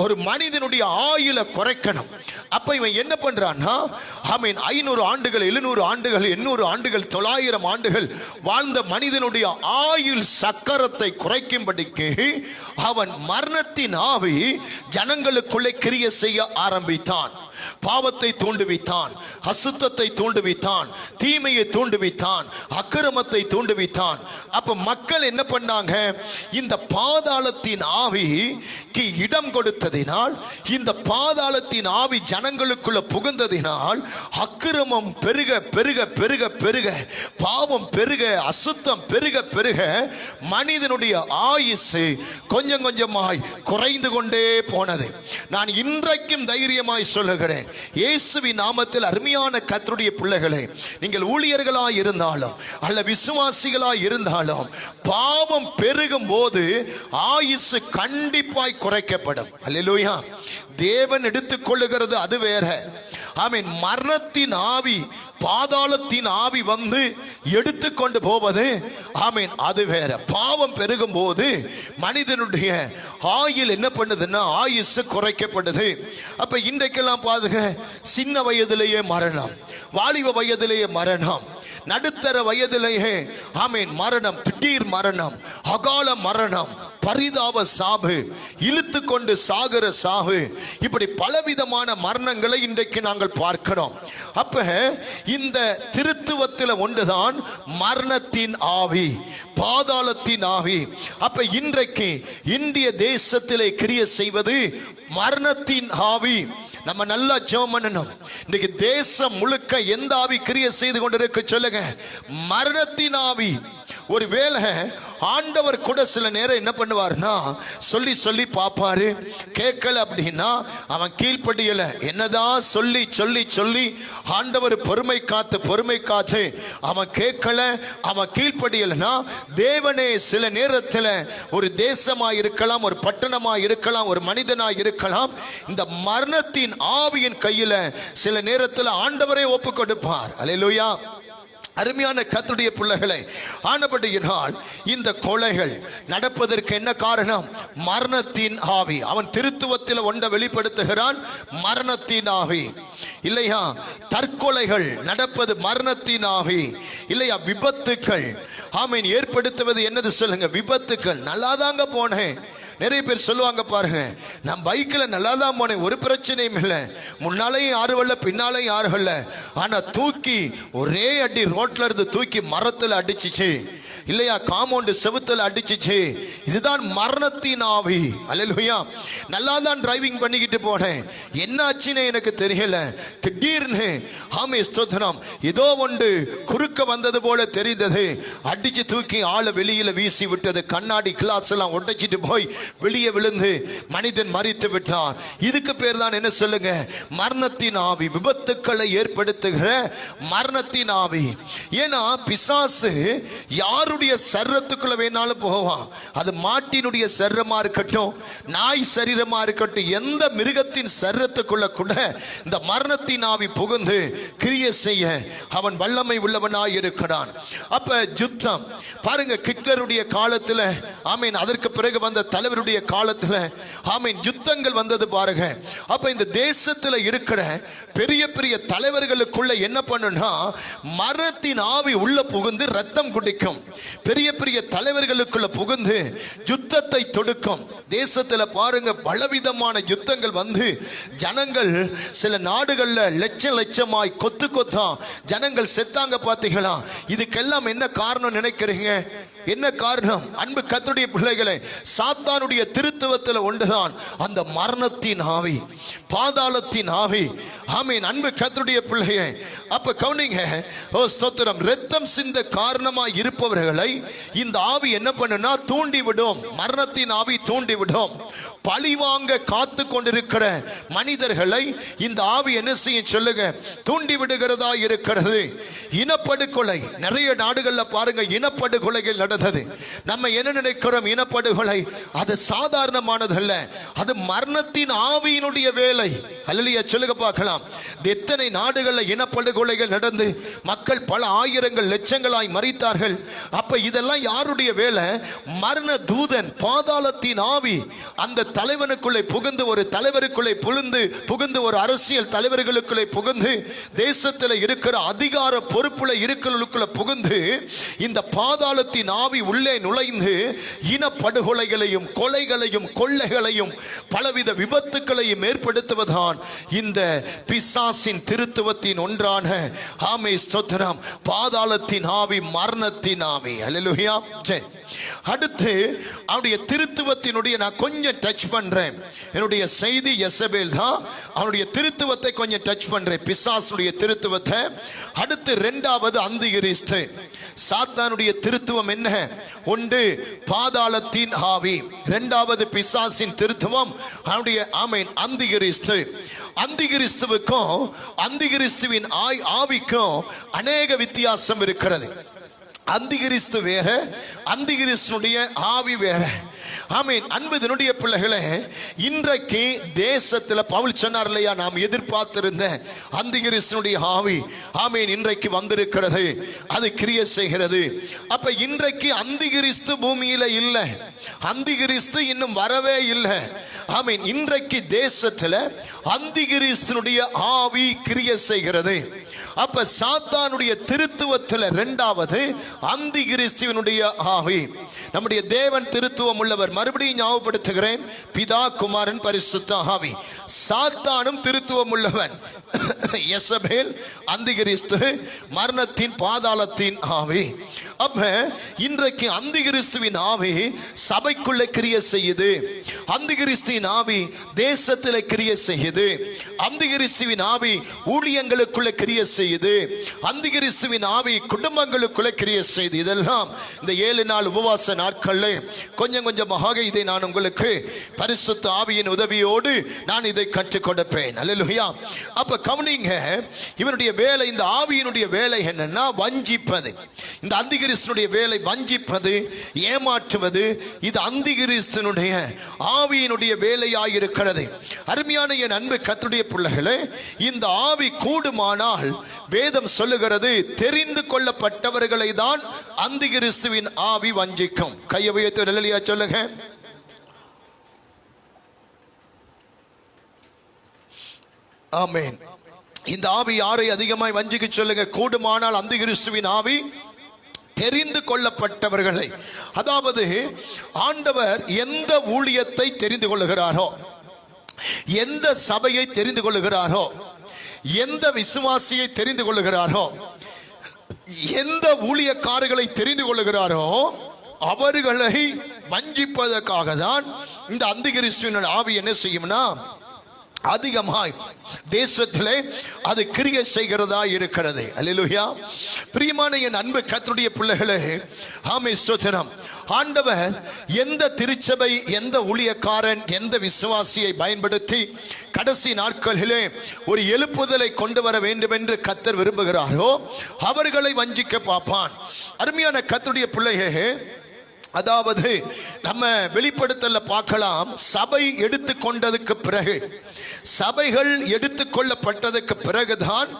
ஒரு மனிதனுடைய ஆயுளை குறைக்கணும். அப்ப இவன் என்ன பண்றான்னா, ஆமீன், 500 ஆண்டுகள், 700 ஆண்டுகள், 800 ஆண்டுகள், 900 ஆண்டுகள் வாழ்ந்த மனிதனுடைய ஆயுள் சக்கரத்தை குறைக்கும்படிக்கு அவன் மரணத்தின் ஆவி ஜனங்களுக்குள்ளே கிரியை செய்ய ஆரம்பித்தான். பாவத்தை தூண்டுவித்தான், அசுத்தத்தை தூண்டுவித்தான், தீமையை தூண்டுவித்தான், அக்கிரமத்தை தூண்டுவித்தான். அப்ப மக்கள் என்ன பண்ணாங்க, இந்த பாதாளத்தின் ஆவிக்கு இடம் கொடுத்ததினால், இந்த பாதாளத்தின் ஆவி ஜனங்களுக்குள்ள புகுந்ததினால் அக்கிரமம் பெருக பெருக பெருக பெருக, பாவம் பெருக, அசுத்தம் பெருக பெருக மனிதனுடைய ஆயுசு கொஞ்சம் கொஞ்சமாய் குறைந்து கொண்டே போனது. நான் இன்றைக்கும் தைரியமாய் சொல்லுகிறேன், இயேசுவின் நாமத்தில் அருமையான கர்த்தருடைய பிள்ளைகளே, நீங்கள் ஊழியர்களாய் இருந்தாலும் அல்ல விசுவாசிகளாய் இருந்தாலும், பாவம் பெருகும் போது ஆயுசு கண்டிப்பாய் குறைக்கப்படும். அல்லேலூயா. தேவன் எடுத்துக்கொள்ளுகிறது அது வேற. ஆமீன். மரணத்தின் ஆவி, பாதாளத்தின் ஆவி வந்து எடுத்துக்கொண்டு போவது, ஆமீன், அது வேற. பாவம் பெருகும் போது மனிதனுடைய ஆயுள் என்ன பண்ணுதுன்னா, ஆயுசு குறைக்கப்படுது. அப்ப இன்றைக்கெல்லாம் பாருங்க, சின்ன வயதிலேயே மரணம், வாலிப வயதிலேயே மரணம், நடுத்தர வயதிலேயே ஆமீன் மரணம், திடீர் மரணம், அகால மரணம், பரிதாப சாவு, இழுத்து கொண்டு சாகிற சாவு, இப்படி பலவிதமான மரணங்களை இன்றைக்கு நாங்கள் பார்க்கிறோம். அப்ப இந்த திருத்துவத்தில் ஒன்றுதான் மரணத்தின் ஆவி, பாதாளத்தின் ஆவி. அப்ப இன்றைக்கு இந்திய தேசத்திலே கிரியை செய்வது மரணத்தின் ஆவி. நம்ம நல்லா ஜெபம் பண்ணணும். இன்னைக்கு தேசம் முழுக்க எந்த ஆவி கிரியை செய்து கொண்டிருக்க சொல்லுங்க, மரணத்தின் ஆவி. ஒருவேளை ஆண்டவர் கூட சில நேரம் என்ன பண்ணுவார்னா, சொல்லி சொல்லி பார்ப்பாரு, கேட்கல அப்படின்னா அவன் கீழ்ப்படியல. என்னதான் சொல்லி சொல்லி சொல்லி ஆண்டவர் பொறுமை காத்து அவன் கேட்கல, அவன் கீழ்ப்படியலனா, தேவனே சில நேரத்தில் ஒரு தேசமா இருக்கலாம், ஒரு பட்டணமா இருக்கலாம், ஒரு மனிதனா இருக்கலாம், இந்த மரணத்தின் ஆவியின் கையில சில நேரத்தில் ஆண்டவரே ஒப்பு கொடுப்பார். அல்லேலூயா. அருமையான கர்த்தருடைய பிள்ளைகளை, ஆனபடியினால் இந்த கொலைகள் நடப்பதற்கு என்ன காரணம்? மரணத்தின் ஆவி. அவன் திருத்துவத்தில் ஒன்றை வெளிப்படுத்துகிறான், மரணத்தின் ஆவி. இல்லையா? தற்கொலைகள் நடப்பது மரணத்தின் ஆவி. இல்லையா? விபத்துக்கள் ஆமீன் ஏற்படுத்துவது என்னது சொல்லுங்க? விபத்துக்கள். நல்லாதாங்க போனேன். நிறைய பேர் சொல்லுவாங்க பாருங்க, நான் பைக்கில் நல்லா தான் போனேன், ஒரு பிரச்சனையும் இல்லை, முன்னாலையும் யாரும் வரல, பின்னாலையும் யாரும் வரல, ஆனா தூக்கி ஒரே அடி ரோட்ல இருந்து தூக்கி மரத்தில் அடிச்சிச்சு, இல்லையா, காம்பவுண்ட் செவுத்துல அடிச்சிச்சு. இதுதான் மரணத்தின் ஆவி. அல்லேலூயா. நல்லா தான் டிரைவிங் பண்ணிக்கிட்டு போனேன், என்ன ஆச்சுன்னு எனக்கு தெரியல, திடீர்னு ஆமே ஸ்தோத்திரம் ஏதோ ஒன்று குறுக்க வந்தது போல தெரிந்தது, அடிச்சு தூக்கி ஆளை வெளியில வீசி விட்டது, கண்ணாடி கிளாஸ் எல்லாம் உடைச்சிட்டு போய் வெளியே விழுந்து மனிதன் மரித்து விட்டான். இதுக்கு பேர் தான் என்ன சொல்லுங்க? மரணத்தின் ஆவி. விபத்துக்களை ஏற்படுத்துகிற மரணத்தின் ஆவி. ஏன்னா பிசாசு யாருடைய சரீரத்துக்குள்ள வேணாலும் போவான். அது மாட்டினுடைய சரீரமா இருக்கட்டும், நாய் சரீரமா இருக்கட்டும், எந்த மிருகத்தின் சரீரத்துக்குள்ள கூட இந்த மரணத்தின் ஆவி புகுந்து கிரியை செய்ய அவன் வல்லமை உள்ளவனாய் இருக்கிறான். அப்ப யுத்தம் பாருங்க, ஹிட்லருடைய காலத்துல ஆமீன் அதற்கு பிறகு வந்த தலைவருடைய காலத்துல ஆமீன் யுத்தங்கள் வந்தது பாருங்க. அப்ப இந்த தேசத்துல இருக்கிற பெரிய பெரிய தலைவர்களுக்குள்ள என்ன பண்ணுனா மரணத்தின் ஆவி உள்ள புகுந்து ரத்தம் குடிக்கும். பெரிய பெரிய தலைவர்களுக்குள்ள புகுந்து யுத்தத்தை தொடுக்கும். தேசத்துல பாருங்க பலவிதமான யுத்தங்கள் வந்து ஜனங்கள் சில நாடுகள்ல லட்சம் லட்சமாய் கொத்து கொத்தா ஜனங்கள் செத்தாங்க பாத்தீங்களா? இதுக்கெல்லாம் என்ன காரணம் நினைக்கிறீங்க? என்ன காரணம்? அன்பு கர்த்தருடைய பிள்ளைகளே, சாத்தானுடைய திருத்துவத்தில் ஒன்றுதான் அந்த மரணத்தின் ஆவி, பாதாளத்தின் ஆவி. ஆமீன். அன்பு கர்த்தருடைய பிள்ளையே, அப்ப கவனிங்க. ஓ ஸ்தோத்திரம். இரத்தம் சிந்த காரணமாய் இருப்பவர்களை இந்த ஆவி என்ன பண்ணுனா தூண்டிவிடும். மரணத்தின் ஆவி தூண்டிவிடும். பழிவாங்க காத்து கொண்டிருக்கிற மனிதர்களை இந்த ஆவி என்ன செய்ய சொல்லுங்க தூண்டி விடுகிறதா இருக்கிறது. இனப்படுகொலை நிறைய நாடுகள்ல பாருங்க இனப்படுகொலைகள் நடந்தது. நம்ம என்ன நினைக்கிறோம்? இனப்படுகொலை அது சாதாரணமானதல்ல, அது மரணத்தின் ஆவியினுடைய வேலை. அல்லேலூயா சொல்லுங்க பார்க்கலாம். எத்தனை நாடுகள்ல இனப்படுகொலைகள் நடந்து மக்கள் பல ஆயிரங்கள் லட்சங்களாய் மரித்தார்கள். அப்ப இதெல்லாம் யாருடைய வேலை? மரண தூதன், பாதாளத்தின் ஆவி அந்த தலைவனுக்குள்ளே புகுந்து, ஒரு தலைவருக்குள்ளே புகுந்து ஒரு அரசியல் தலைவர்களுக்குள்ளே புகுந்து, தேசத்தில் இருக்கிற அதிகார பொறுப்புல இருக்கிறவர்களுக்குள்ள புகுந்து இந்த பாதாளத்தின் ஆவி உள்ளே நுழைந்து இனப்படுகொலைகளையும் கொலைகளையும் கொள்ளைகளையும் பலவித விபத்துக்களையும் ஏற்படுத்துவதான் இந்த பிசாசின் திருத்துவத்தின் ஒன்றான ஆமே ஸ்தோத்திரம் பாதாளத்தின் ஆவி, மரணத்தின் ஆவி. அல்லேலூயா. சரி, அடுத்து அவருடைய திருத்துவத்தினுடைய நான் கொஞ்சம் டச் பண்றேன். என்னுடைய செய்தி யெசபேல் தான். அவருடைய திருத்துவத்தை கொஞ்சம் டச் பண்றேன், பிசாசுடைய திருத்துவத்தை. அடுத்து இரண்டாவது அந்திகிறிஸ்து. சாத்தானுடைய திருத்துவம் என்ன? ஒன்று பாதாளத்தின் ஆவி, இரண்டாவது பிசாசின் திருத்துவம் அவருடைய ஆமீன் அந்திகிறிஸ்து. அந்திகிறிஸ்துவுக்கும் அந்திகிறிஸ்துவின் ஆவிக்கும் அநேக வித்தியாசம் இருக்கிறது. அந்திகிறிஸ்து வேற, அந்திகிறிஸ்துடைய ஆவி வேற. ஆமீன். அன்புடைய பிள்ளைகளே, இன்றைக்கு தேசத்தில் பவுல் சொன்னார் இல்லையா, நாம் எதிர்பார்த்திருந்த அந்திகிறிஸ்துடைய ஆவி ஆமீன் இன்றைக்கு வந்திருக்கிறது, அது கிரியை செய்கிறது. அப்ப இன்றைக்கு அந்திகிறிஸ்து பூமியில இல்லை, அந்திகிறிஸ்து இன்னும் வரவே இல்லை. ஆமீன். இன்றைக்கு தேசத்தில் அந்திகிறிஸ்துடைய ஆவி கிரியை செய்கிறது. அப்ப சாத்தானுடைய திருத்துவத்தில் இரண்டாவது அந்திகிறிஸ்துவினுடைய ஆவி. நம்முடைய தேவன் திருத்துவம் உள்ளவர். மறுபடியும் ஞாபகப்படுத்துகிறேன், பிதா குமாரன் பரிசுத்த ஆவி. சாத்தானும் திருத்துவம் உள்ளவன். யெசபேல் அந்திகிறிஸ்து, மரணத்தின் பாதாளத்தின் ஆவி. அப்ப இன்றைக்கு அந்திகிறிஸ்துவின் ஆவி சபைக்குள்ள கிரியை செய்யுது, அந்திகிறிஸ்துவின் ஆவி தேசத்தில் கிரியை செய்யுது, அந்திகிறிஸ்துவின் ஆவி ஊழியங்களுக்குள்ள கிரியை செய்யுது, அந்திகிறிஸ்துவின் ஆவி குடும்பங்களுக்குள்ள கிரியை செய்யுது. இதெல்லாம் இந்த 7 நாள் உபவாச நாட்கள்ல கொஞ்சம் கொஞ்சமாக இதை நான் உங்களுக்கு பரிசுத்த ஆவியின் உதவியோடு நான் இதை கற்றுக் கொடுப்பேன். அல்லேலூயா. அப்ப கவனிங்க, இவனுடைய வேலை, இந்த ஆவியினுடைய வேலை என்னன்னா வஞ்சிப்பது. இந்த அந்திகிறிஸ்துனுடைய வேலை வஞ்சிப்பது, ஏமாற்றுவது. இது அந்திகிறிஸ்துனுடைய ஆவியினுடைய வேலையாயிருக்கிறது. அருமையான என் அன்பு கர்த்தருடைய பிள்ளைகளே, இந்த ஆவி கூடுமானால் வேதம் சொல்லுகிறது தெரிந்து கொள்ளப்பட்டவர்களை தான் அந்திகிறிஸ்துவின் ஆவி வஞ்சிக்கும். கையை உயர்த்தி அல்லேலூயா சொல்லுங்க. ஆமென். இந்த ஆவி யாரை அதிகமாய் வஞ்சிக்க சொல்லுங்க? கூடுமானால் அந்திகிறிஸ்துவின் ஆவி தெரிந்து கொள்ளப்பட்டவர்களை. அதாவது ஆண்டவர் எந்த ஊழியத்தை தெரிந்து கொள்ளுகிறாரோ, எந்த சபையை தெரிந்து கொள்ளுகிறாரோ, எந்த விசுவாசியை தெரிந்து கொள்ளுகிறாரோ, எந்த ஊழியக்காரர்களை தெரிந்து கொள்ளுகிறாரோ அவர்களை வஞ்சிப்பதற்காக தான் இந்த அந்திகிறிஸ்துவின் ஆவி என்ன செய்யும்னா அதிகமாய் தேசத்திலே அது கிரியை செய்கிறதா இருக்கிறது. அல்லேலூயா. பிரியமான என் அன்பு கர்த்தருடைய பிள்ளைகளே, ஆமென் ஸ்தோத்திரம். ஆண்டவர் எந்த திருச்சபை, எந்த ஊழியக்காரன், எந்த விசுவாசியை பயன்படுத்தி கடைசி நாட்களிலே ஒரு எழுப்புதலை கொண்டு வர வேண்டும் என்று கர்த்தர் விரும்புகிறாரோ அவர்களை வஞ்சிக்க பார்ப்பான். அருமையான கர்த்தருடைய பிள்ளைகளே, அதாவது நம்ம வெளிப்படுத்தல பார்க்கலாம், சபை எடுத்துக்கொண்டதுக்கு பிறகு, சபைகள் எடுத்துக்கொள்ளப்பட்டதுக்கு பிறகுதான்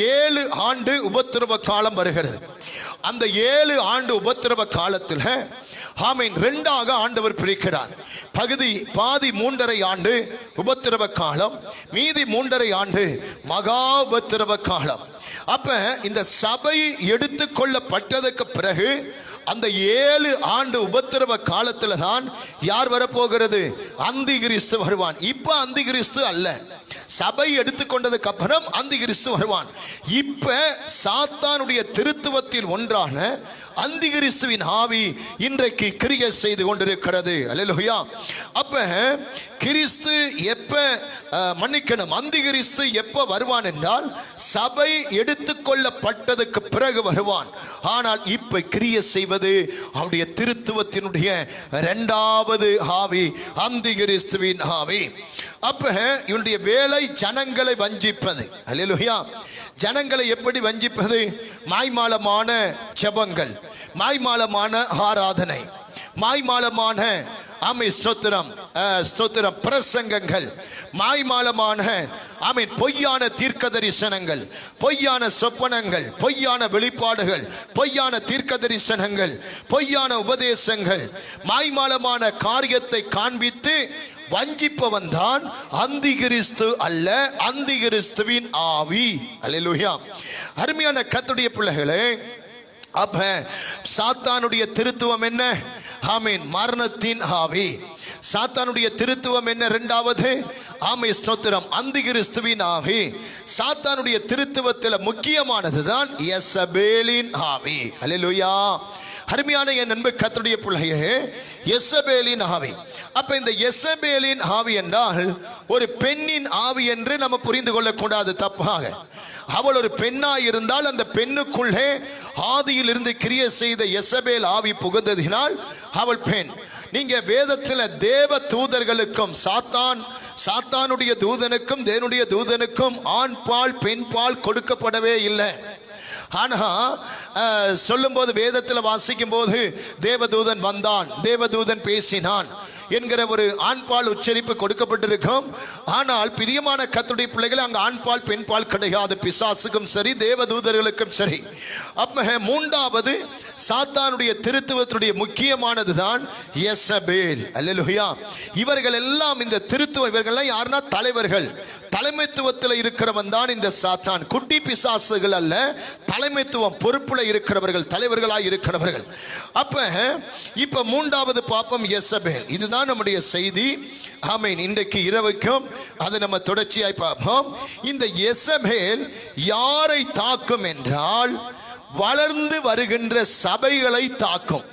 7 ஆண்டு உபத்திரவ காலம் வருகிறது. அந்த 7 ஆண்டு உபத்திரவ காலத்தில் ஆமென். ரெண்டாக ஆண்டவர் பிரிக்கிறார். பாதி 3.5 ஆண்டு உபத்திரவ காலம், மீதி 3.5 ஆண்டு மகா உபத்திரவ காலம். அப்ப இந்த சபை எடுத்துக்கொள்ளப்பட்டதுக்கு பிறகு அந்த 7 ஆண்டு உபத்திரவ காலத்துல தான் யார் வரப்போகிறது? அந்தி கிறிஸ்து வருவான். இப்ப அந்தி கிறிஸ்து அல்ல, சபை எடுத்துக்கொண்டதுக்கு அப்புறம் அந்தி கிறிஸ்து வருவான். இப்ப சாத்தானுடைய திருத்துவத்தில் ஒன்றான அந்தி கிறிஸ்துவின் ஆவி இன்றைக்கு கிரியை செய்து கொண்டிருக்கிறது. அல்லேலூயா. அப்ப கிறிஸ்து எப்ப மன்னிக்கணும், அந்தி கிறிஸ்து எப்ப வருவான் என்றால் சபை எடுத்துக்கொள்ளப்பட்டதுக்கு பிறகு வருவான். ஆனால் இப்ப கிரியை செய்வது அவருடைய திருத்துவத்தினுடைய 2வது ஆவி, அந்தி கிறிஸ்துவின் ஆவி. அப்ப இவனுடைய வேலை ஜனங்களை வஞ்சிப்பது. அல்லேலூயா. ஜனங்களை எப்படி வஞ்சிப்பது? மாய்மாலமான ஜெபங்கள், மாய்மாலமான ஆராதனை, மாய்மாலமான ஸ்தோத்திரம் பிரசங்கங்கள், மாய்மாலமான பொய்யான தீர்க்க தரிசனங்கள், பொய்யான சொப்பனங்கள், பொய்யான வெளிப்பாடுகள், பொய்யான தீர்க்க தரிசனங்கள், பொய்யான உபதேசங்கள், மாய்மாலமான காரியத்தை காண்பித்து வஞ்சிப்பவன் தான் அந்தி கிறிஸ்து அல்ல, அந்தி கிறிஸ்துவின் ஆவி. அல்லேலூயா. அருமையான கர்த்தருடைய பிள்ளைகளே, அப்ப சாத்தானுடைய திருத்துவம் என்ன? ஆமென், மரணத்தின் ஆவி. சாத்தானுடைய திருத்துவம் என்ன? 2வது ஸ்தோத்திரம், அந்தி கிறிஸ்துவின் ஆவி. சாத்தானுடைய திருத்துவத்தில் முக்கியமானதுதான் யெசபேலின் ஆவி. அல்லேலூயா. அருமையான என் அன்பு கர்த்தருடைய பிள்ளையே, யெசபேலின் ஆவி. அப்ப இந்த யெசபேலின் ஆவி என்றால் ஒரு பெண்ணின் ஆவி என்று நம்ம புரிந்து கொள்ளக்கூடாது தப்பாக. அவள் ஒரு பெண்ணாய் இருந்தால் அந்த பெண்ணுக்குள்ளே ஆதியில் இருந்து கிரியை செய்த யெசபேல் ஆவி புகுந்ததினால் அவள் பெண். நீங்க வேதத்தில் தேவ தூதர்களுக்கும் சாத்தானுடைய தூதனுக்கும் தேவனுடைய தூதனுக்கும் ஆண் பால் பெண் பால் கொடுக்கப்படவே இல்லை. ஆனா சொல்லும் போது வேதத்தில் வாசிக்கும் போது தேவதூதன் வந்தான், தேவதூதன் பேசினான் என்கிற ஒரு ஆண்பால் உச்சரிப்பு கொடுக்கப்பட்டிருக்கும். ஆனால் பிரியமான கர்த்தருடைய பிள்ளைகள், அங்க ஆண்பால் பெண்பால் கிடையாது. பிசாசுக்கும் சரி தேவதூதர்களுக்கும் சரி. அப்ப 3வது சாத்தானுடைய திருத்துவத்துடைய முக்கியமானது தான் யெசபேல். அல்லேலூயா. இவர்கள் எல்லாம் இந்த திருத்துவம், இவர்கள் யாருன்னா தலைவர்கள், தலைமைத்துவத்தில் இருக்கிறவன் தான் இந்த சாத்தான். குட்டி பிசாசுகள் அல்ல, தலைமைத்துவம் பொறுப்புல இருக்கிறவர்கள், தலைவர்களாய் இருக்கிறவர்கள். அப்ப இப்ப 3வது பாப்பம் யெசபேல். இதுதான் நம்முடைய செய்தி. ஆமென். இன்றைக்கு இரவுக்கும் அதை நம்ம தொடர்ச்சியாய் பார்ப்போம். இந்த யெசபேல் யாரை தாக்கும் என்றால் வளர்ந்து வருகின்ற சபைகளை தாக்கும்.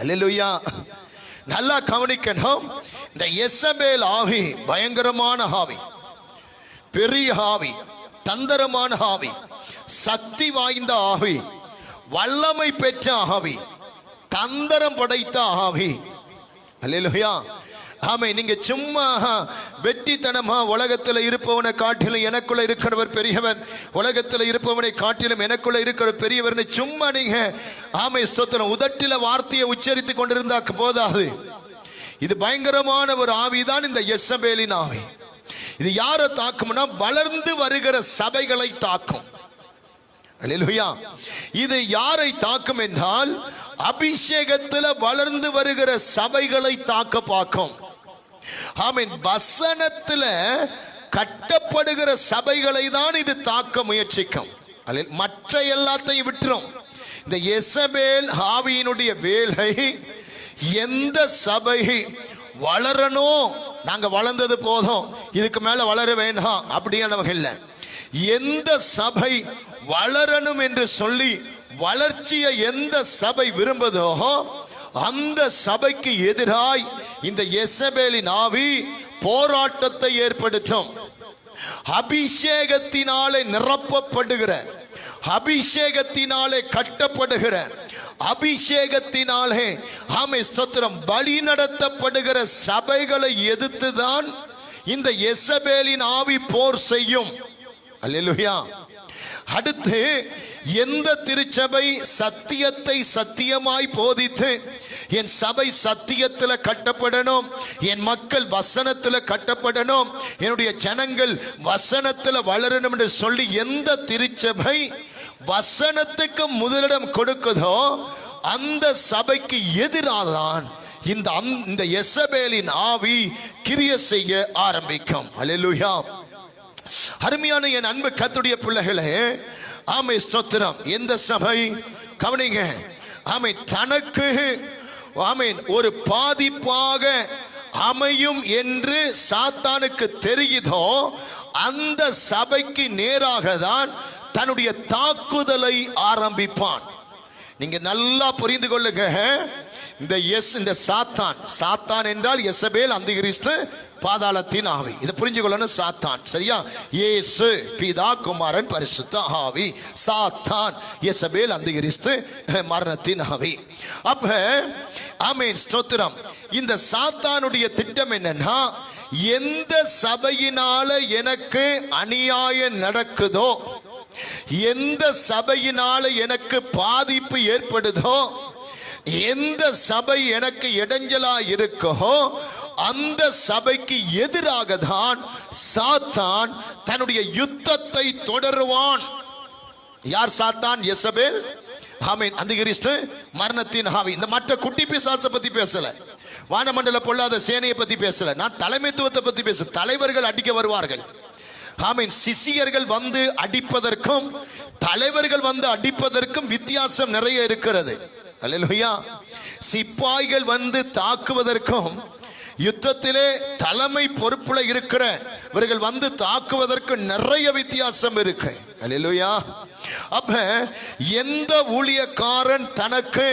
அல்லேலூயா. நல்லா கவனிக்கணும். இந்த யெசபேல் ஆவி பயங்கரமான ஆவி, பெரிய ஆவி, தந்திரமான ஆவி, சக்தி வாய்ந்த ஆவி, வல்லமை பெற்ற ஆவி, தந்திரம் படைத்த ஆவி. அல்லேலூயா. ஆமை. நீங்க சும்மா வெட்டித்தனமா உலகத்தில் இருப்பவனை காட்டிலும் எனக்குள்ள இருக்கிறவர் பெரியவர், உலகத்தில் இருப்பவனை காட்டிலும் எனக்குள்ள இருக்கிற பெரியவர்னு சும்மா நீங்க ஸ்தோத்திரம் உதட்டில வார்த்தையை உச்சரித்து கொண்டிருந்தா போதாது. இது பயங்கரமான ஒரு ஆவிதான் இந்த யெசபேலின் ஆவி. இது யாரை தாக்கும்னா வளர்ந்து வருகிற சபைகளை தாக்கும். அல்லேலூயா. இது யாரை தாக்கும் என்றால் அபிஷேகத்தில் வளர்ந்து வருகிற சபைகளை தாக்க பார்க்கும். ஆமென். வசனத்தில் கட்டப்படுகிற சபைகளை தான் இது தாக்க முயற்சிக்கும். மற்ற எல்லாத்தையும் விட்டுரும். இந்த யெசபேல் ஆவியினுடைய வேலை எந்த சபை வளரணும், நாங்க வளர்ந்தது போதும் இதுக்கு மேல வளர வேண்டாம் அப்படியானவங்க இல்லை. எந்த சபை வளரணும் என்று சொல்லி வளர்ச்சியை எந்த சபை விரும்புதோ அந்த சபைக்கு எதிராய் இந்த யெசபேலின் ஆவி போராட்டத்தை ஏற்படுத்தும். அபிஷேகத்தினாலே நிரப்பப்படுகிற, அபிஷேகத்தினாலே கட்டப்படுகிற, அபிஷேகத்தினாலே ஸ்தோத்திரம் வழி நடத்தப்படுகிற சபைகளை எதிர்த்துதான் இந்த யெசபேலின் ஆவி போர் செய்யும். அல்லேலூயா. அடுத்து எந்த திருச்சபை சத்தியத்தை சத்தியமாய் போதித்து என் சபை சத்தியத்தில் கட்டப்படணும், என் மக்கள் வசனத்தில் கட்டப்படணும், என்னுடைய ஜனங்கள் வசனத்தில் வளரணும் என்று சொல்லி எந்த திருச்சபை வசனத்துக்கு முதலிடம் கொடுக்குதோ அந்த சபைக்கு எதிராதான் இந்த எசபேலின் ஆவி கிரியை செய்ய ஆரம்பிக்கும். அல்லேலூயா. அருமையான என் அன்பு கர்த்தருடைய பிள்ளைகளே, ஆமே ஸ்தோத்திரம். எந்த சபை கவனிங்க, ஆமே தனக்கு ஆமேன் ஒரு பாதிப்பாக அமையும் என்று சாத்தானுக்கு தெரியுதோ அந்த சபைக்கு நேராக தான் தன்னுடைய தாக்குதலை ஆரம்பிப்பான். நீங்க நல்லா புரிந்து கொள்ளுங்க. இந்த சாத்தான் என்றால் எசபேல், அந்திகிறிஸ்து, பாதாளத்தின் ஆவி. இதை புரிஞ்சு கொள்ளணும். சாத்தான், சரியா? இயேசு பிதா, குமாரன், பரிசுத்த ஆவி. சாத்தான் எசபேல், அந்திகிறிஸ்து, மரணத்தின் ஆவி. அப்ப ஆமென் ஸ்தோத்திரம். இந்த சாத்தானுடைய திட்டம் என்னன்னா, எந்த சபையினால எனக்கு அநியாயம் நடக்குதோ, எந்த சபையினால எனக்கு பாதிப்பு ஏற்படுதோ, எந்த சபை எனக்கு இடைஞ்சலா இருக்கோ அந்த சபைக்கு எதிராக தான் சாத்தான் தன்னுடைய யுத்தத்தை தொடருவான். யார் சாத்தான்? எசபேல், ஆமென், அந்திகிறிஸ்து, மரணத்தின் ஆவி. இந்த மற்ற குட்டி பிசாசை பத்தி பேசல, வானமண்டல பொல்லாத சேனையை பத்தி பேசல, நான் தலைமைத்துவத்தை பத்தி பேச. தலைவர்கள் அடிக்க வருவார்கள். ஆமென். சிசியர்கள் வந்து அடிப்பதற்கும் தலைவர்கள் வந்து அடிப்பதற்கும் வித்தியாசம் நிறைய இருக்கிறது. அல்லேலூயா. சிப்பாய்கள் வந்து தாக்குவதற்கும் யுத்தத்திலே தலைமை பொறுப்புல இருக்கிற இவர்கள் வந்து தாக்குவதற்கு நிறைய வித்தியாசம் இருக்கு. அல்லேலூயா. அப்ப எந்த ஊழியக்காரன் தனக்கு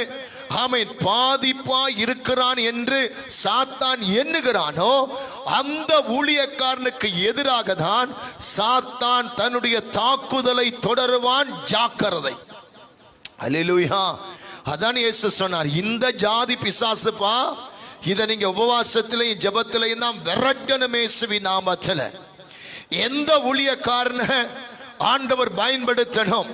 ஆமென் பாதிப்பா இருக்கிறான் என்று சாத்தான் எண்ணுகிறானோ அந்த ஊழியக்காரனுக்கு எதிராக தான் சாத்தான் தன்னுடைய தாக்குதலை தொடருவான். ஜாக்கிரதை. அல்லேலூயா. அதான் இயேசு சொன்னார், இந்த ஜாதி பிசாசுப்பா, இதை நீங்க உபவாசத்திலையும் ஜெபத்திலையும் தான் விரட்டணும் இயேசுவின் நாமத்தில். எந்த ஊழியக்காரனை ஆண்டவர் பயன்படுத்தணும்,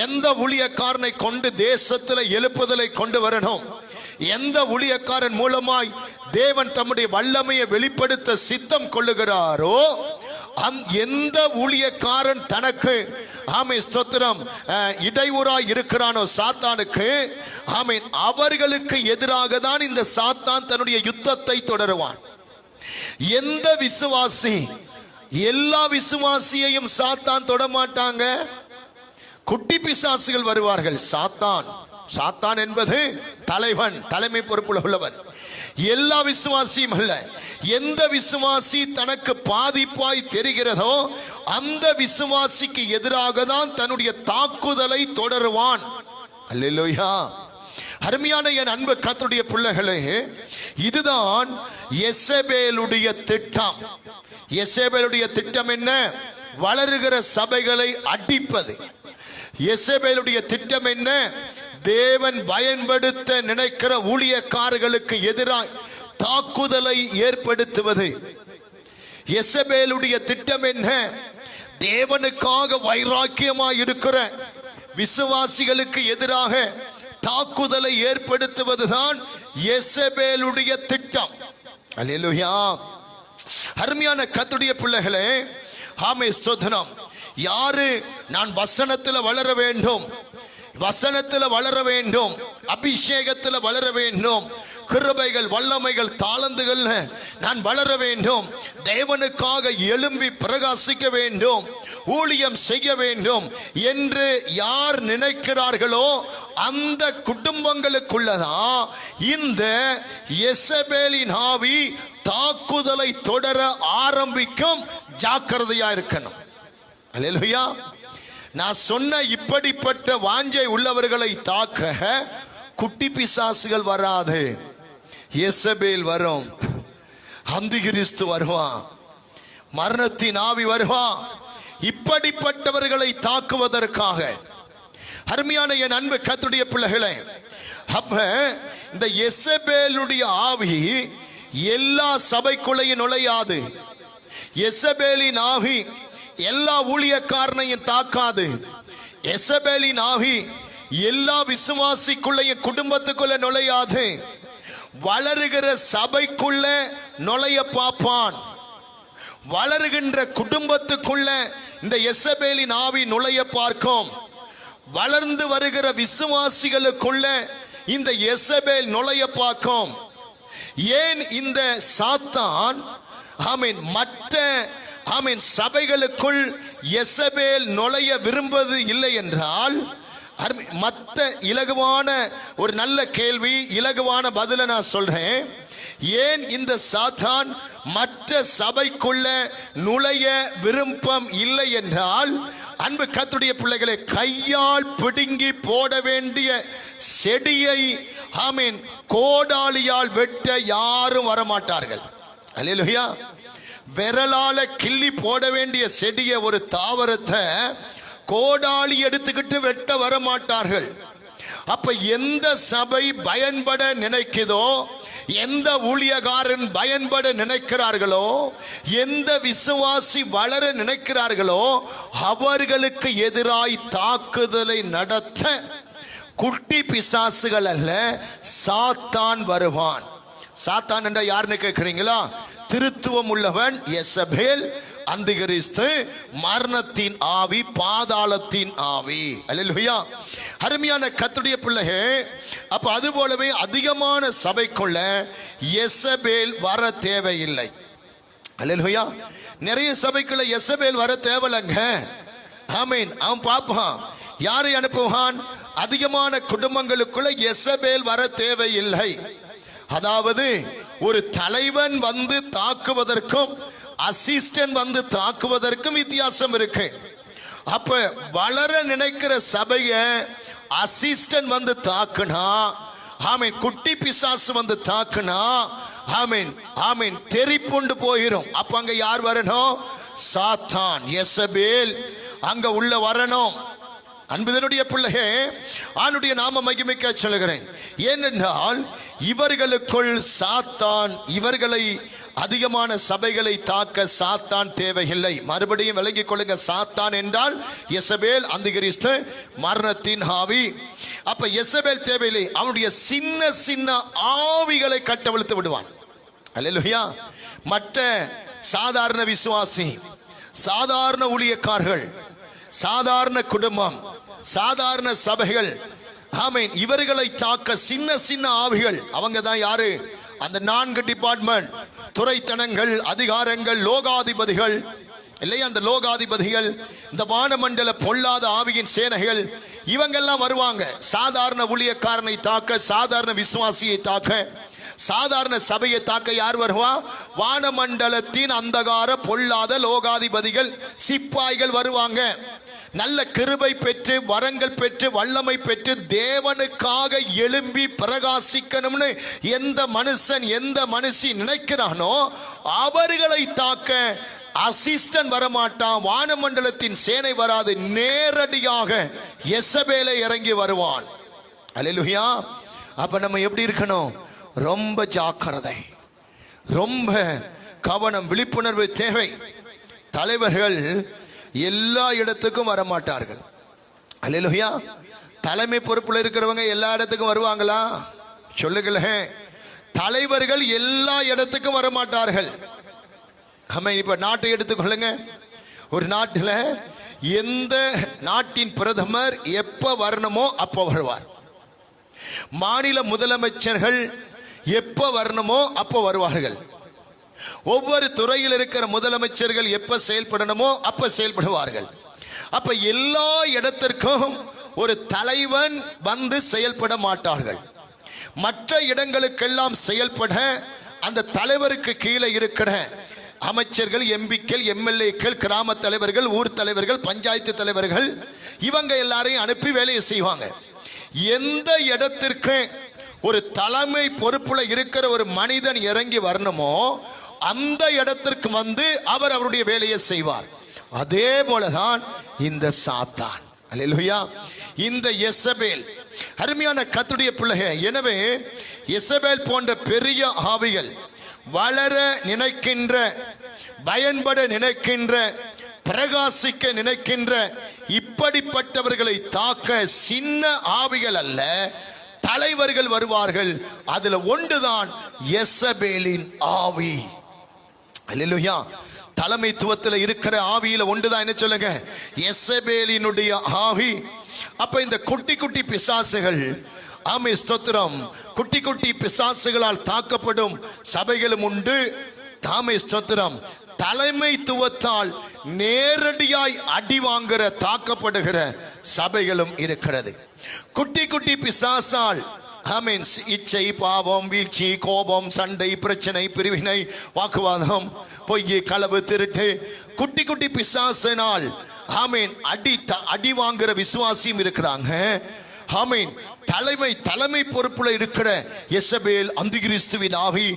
எந்த ஊழியக்காரனை கொண்டு தேசத்தில் எழுப்புதலை கொண்டு வரணும், எந்த ஊழியக்காரன் மூலமாய் தேவன் தம்முடைய வல்லமையை வெளிப்படுத்த சித்தம் கொள்ளுகிறாரோ எந்த ஊழியக்காரன் தனக்கு ஆமே ஸ்தோத்திரம் இடையூறாய் இருக்கிறானோ சாத்தானுக்கு, ஆமீன், அவர்களுக்கு எதிராக தான் இந்த சாத்தான் தன்னுடைய யுத்தத்தை தொடருவான். எந்த விசுவாசி, எல்லா விசுவாசியையும் சாத்தான் தொடமாட்டாங்க. குட்டி பிசாசுகள் வருவார்கள். சாத்தான் என்பது தலைவன், தலைமை பொறுப்புல உள்ளவன். எல்லா விசுவாசியும் அல்ல. எந்த விசுவாசி தனக்கு பாதிப்பாய் தெரிகிறதோ அந்த விசுவாசிக்கு எதிராக தான் தன்னுடைய தாக்குதலை தொடருவான். அல்லேலூயா. அருமையான என் அன்பு கர்த்தருடைய பிள்ளைகளே, இதுதான் எசபேலுடைய திட்டம். எசபேலுடைய திட்டம் என்ன? வளருகிற சபைகளை அடிப்பது. எசபேலுடைய திட்டம் என்ன? தேவன் பயன்படுத்த நினைக்கிற ஊழியக்காரர்களுக்கு எதிராக தாக்குதலை ஏற்படுத்துவது. எசபேலுடைய திட்டம் என்ன? தேவனுக்காக வைராக்கியமாய் இருக்கிற விசுவாசிகளுக்கு எதிராக தாக்குதலை ஏற்படுத்துவதுதான் எசபேலுடைய திட்டம். அல்லேலூயா. அருமையான கர்த்தருடைய பிள்ளைகளே, ஆமே ஸ்தோத்திரம். யாரு நான் வசனத்தில் வளர வேண்டும், வசனத்தில் வளர வேண்டும், அபிஷேகத்தில் வளர வேண்டும், கிருபைகள், வல்லமைகள், தாளந்துகள் நான் வளர வேண்டும், தேவனுக்காக எழும்பி பிரகாசிக்க வேண்டும், ஊழியம் செய்ய வேண்டும் என்று யார் நினைக்கிறார்களோ அந்த குடும்பங்களுக்குள்ளதான் இந்த எசபேலின் ஆவி தாக்குதலை தொடர ஆரம்பிக்கும். ஜாக்கிரதையா இருக்கணும். அல்லேலூயா. நான் சொன்ன இப்படிப்பட்ட வாஞ்சை உள்ளவர்களை தாக்க குட்டி பிசாசுகள் வராது, எசபேல் வரும், அந்திகிறிஸ்து வருவான், மரணத்தின் ஆவி வருவான். இப்படிப்பட்டவர்களை தாக்குவதற்காக அருமையான என் அன்பு கர்த்தருடைய பிள்ளைகளே, அப்ப இந்த எசபேலுடைய ஆவி எல்லா சபைக்குள்ளையும் நுழையாது. எசபேலின் ஆவி எல்லா ஊழியக்காரனையும் தாக்காது. எசபேலின் ஆவி எல்லா விசுவாசிக்குள்ளையும் குடும்பத்துக்குள்ள நுழையாது. வளருகிற சபைக்குள்ள நுழைய பார்ப்பான். வளருகின்ற குடும்பத்துக்குள்ள இந்த எசபேலின் ஆவி நுழைய பார்க்கும். வளர்ந்து வருகிற விசுவாசிகளுக்குள்ள இந்த எசபேல் நுழைய பார்க்கும்? ஏன் இந்த சாத்தான் ஆமென் மற்ற ஆமென் சபைகளுக்குள் எசபேல் நுழைய விரும்புவது இல்லை என்றால், மற்ற இலகுவான ஒரு நல்ல கேள்வி, இலகுவான பதிலை நான் சொல்றேன். ஏன் இந்த சாத்தான் மற்ற சபைக்குள்ள நுழைய விருப்பம் இல்லை என்றால், அன்பு கர்த்தருடைய பிள்ளைகளை, கையால் பிடுங்கி போட வேண்டிய செடியை ஆமென் கோடாலியால் வெட்ட யாரும் வரமாட்டார்கள். அல்லேலூயா. விரலால கிள்ளி போட வேண்டிய செடியை, ஒரு தாவரத்தை கோடாலி எடுத்துக்கிட்டு வெட்ட வரமாட்டார்கள். அப்ப எந்த சபை பயன்பட நினைக்குதோ, எந்த ஊழியக்காரன் பயன்பட நினைக்கிறார்களோ, எந்த விசுவாசி வளர நினைக்கிறார்களோ, அவர்களுக்கு எதிராய் தாக்குதலை நடத்த குட்டி பிசாசுகள் அல்ல, சாத்தான் வருவான். சாத்தான் என்ற யாருன்னு கேட்கிறீங்களா? திருத்துவம் உள்ளவன் எசபேல், அந்திகிறிஸ்து, மரணத்தின் ஆவி, பாதாளத்தின் ஆவி. அல்லேலூயா. அருமையான கர்த்தருடைய பிள்ளைகள், அப்ப அது போலவே அதிகமான சபைக்குள்ள எசபேல் வர தேவையில்லை. அல்லேலூயா. நிறைய சபைக்குள்ள எசபேல் வர தேவையில்லைங்க. ஆமீன். அவன் பாப்பான் யாரை அனுப்புவான்? அதிகமான குடும்பங்களுக்குள்ள எசபேல் வர தேவையில்லை. அதாவது ஒரு தலைவன் வந்து தாக்குவதற்கும் அசிஸ்டன்ட் வந்து தாக்குவதற்கும் வித்தியாசம் இருக்கு. அப்ப வளர நினைக்கிற சபைய அசிஸ்டன்ட் வந்து தாக்குனா, ஆமீன், குட்டி பிசாசு வந்து தாக்குனா, ஆமீன் ஆமீன், தெரிப்புண்டு போயிரும். அப்ப அங்க யார் வரணும்? சாத்தான், எசபேல் அங்க உள்ள வரணும். அன்புதனுடைய பிள்ளையே, ஆண்டுடைய நாம மகிமைக்க சொல்லுகிறேன். ஏனென்றால் இவர்களுக்குள் சாத்தான், இவர்களை அதிகமான சபைகளை தாக்க சாத்தான் தேவையில்லை. மறுபடியும் விளங்கிக் கொள்ளுங்க, சாத்தான் என்றால் எசபேல், அந்திகிறிஸ்து, மரணத்தின் ஆவி. அப்ப எசபேல் தேவையில்லை. அவனுடைய சின்ன சின்ன ஆவிகளை கட்டவிழ்த்து விடுவான். அல்லேலூயா. மற்ற சாதாரண விசுவாசி, சாதாரண ஊழியக்காரர்கள், சாதாரண குடும்பம், சாதாரண சபைகள், ஆமீன், இவர்களை தாக்க சின்ன சின்ன ஆவிகள். அவங்க தான் யாரு? அந்த 4 டிபார்ட்மெண்ட், துறைத்தனங்கள், அதிகாரங்கள், லோகாதிபதிகள் இல்லையா? அந்த லோகாதிபதிகள், இந்த வானமண்டல பொல்லாத ஆவியின் சேனைகள், இவங்கெல்லாம் வருவாங்க. சாதாரண ஊழியக்காரனை தாக்க, சாதாரண விசுவாசியை தாக்க, சாதாரண சபையை தாக்க யார் வருவா? வானமண்டலத்தின் அந்தகார பொல்லாத லோகாதிபதிகள், சிப்பாய்கள் வருவாங்க. நல்ல கிருபை பெற்று, வரங்கள் பெற்று, வல்லமை பெற்று, தேவனுக்காக எழும்பி பிரகாசிக்கணும்னு எந்த மனுஷன், எந்த மனுஷி நினைக்கிறானோ அவர்களை தாக்க அசிஸ்டன்ட் வரமாட்டான். வானமண்டலத்தின் சேனை வராது. நேரடியாக எசபேலை இறங்கி வருவான். அல்லேலூயா. அப்ப நம்ம எப்படி இருக்கணும்? ரொம்ப ஜாக்கிரதை, ரொம்ப கவனம், விழிப்புணர்வு தேவை. தலைவர்கள் எல்லா இடத்துக்கும் வரமாட்டார்கள். அல்லேலூயா. தலைமை பொறுப்புல இருக்கிறவங்க எல்லா இடத்துக்கும் வருவாங்களா? சொல்லுங்களேன். தலைவர்கள் எல்லா இடத்துக்கும் வரமாட்டார்கள். இப்ப நாட்டை எடுத்துக்கொள்ளுங்க. ஒரு நாட்டில் எந்த நாட்டின் பிரதமர் எப்ப வரணுமோ அப்ப வருவார். மாநில முதலமைச்சர்கள் எப்ப வரணுமோ அப்ப வருவார்கள். ஒவ்வொரு துறையில் இருக்கிற முதலமைச்சர்கள் எப்ப செயல்படணுமோ அப்ப செயல்படுவார்கள். அப்ப எல்லா இடத்திற்கும் ஒரு தலைவன் வந்து செயல்பட மாட்டார்கள். மற்ற இடங்களுக்கெல்லாம் செயல்பட அந்த தலைவருக்கு கீழே இருக்கிற அமைச்சர்கள், எம்பிக்கள், எம்எல்ஏக்கள், கிராம தலைவர்கள், ஊர் தலைவர்கள், பஞ்சாயத்து தலைவர்கள், இவங்க எல்லாரையும் அனுப்பி வேலையை செய்வாங்க. எந்த இடத்திற்கு ஒரு தலைமை பொறுப்புல இருக்கிற ஒரு மனிதன் இறங்கி வரணுமோ அந்த இடத்திற்கு வந்து அவர் அவருடைய வேலையை செய்வார். அதே போலதான் இந்த சாத்தான். அல்லேலூயா. இந்த எசபேல், அருமையான கர்த்தருடைய பிள்ளைகள், எனவே எசபேல் போன்ற பெரிய ஆவிகள், வளர நினைக்கின்ற, பயன்பட நினைக்கின்ற, பிரகாசிக்க நினைக்கின்ற இப்படிப்பட்டவர்களை தாக்க சின்ன ஆவிகள் அல்ல, தலைவர்கள் வருவார்கள். அதுல ஒன்றுதான் எசபேலின் ஆவி. அல்லேலூயா. தலைமைத்துவத்தில் இருக்கிற ஆவியில ஒன்றுதான் என்ன சொல்லுங்க? எசபேலினுடைய ஆவி. அப்ப இந்த குட்டி குட்டி பிசாசுகள் ஆமே ஸ்தோத்திரம். குட்டி குட்டி பிசாசுகளால் தாக்கப்படும் சபைகளும் உண்டு. ஆமே ஸ்தோத்திரம். தலைமைத்துவத்தால் நேரடியாய் அடி வாங்குற தாக்கப்படுகிற சபைகளும் இருக்கிறது. குட்டி குட்டி பிசாசால் ஆமென் இச்சை, பாவம், வீழ்ச்சி, கோபம், சண்டை, பிரச்சனை, பிரிவினை, வாக்குவாதம், பொய், களவு, திருட்டு, குட்டி குட்டி பிசாசினால் ஆமென் அடி வாங்குற விசுவாசியும் இருக்கிறாங்க. ஆமென். தலைமை பொறுப்புல இருக்கிற எசபேல், அந்திகிறிஸ்துவின் ஆவி,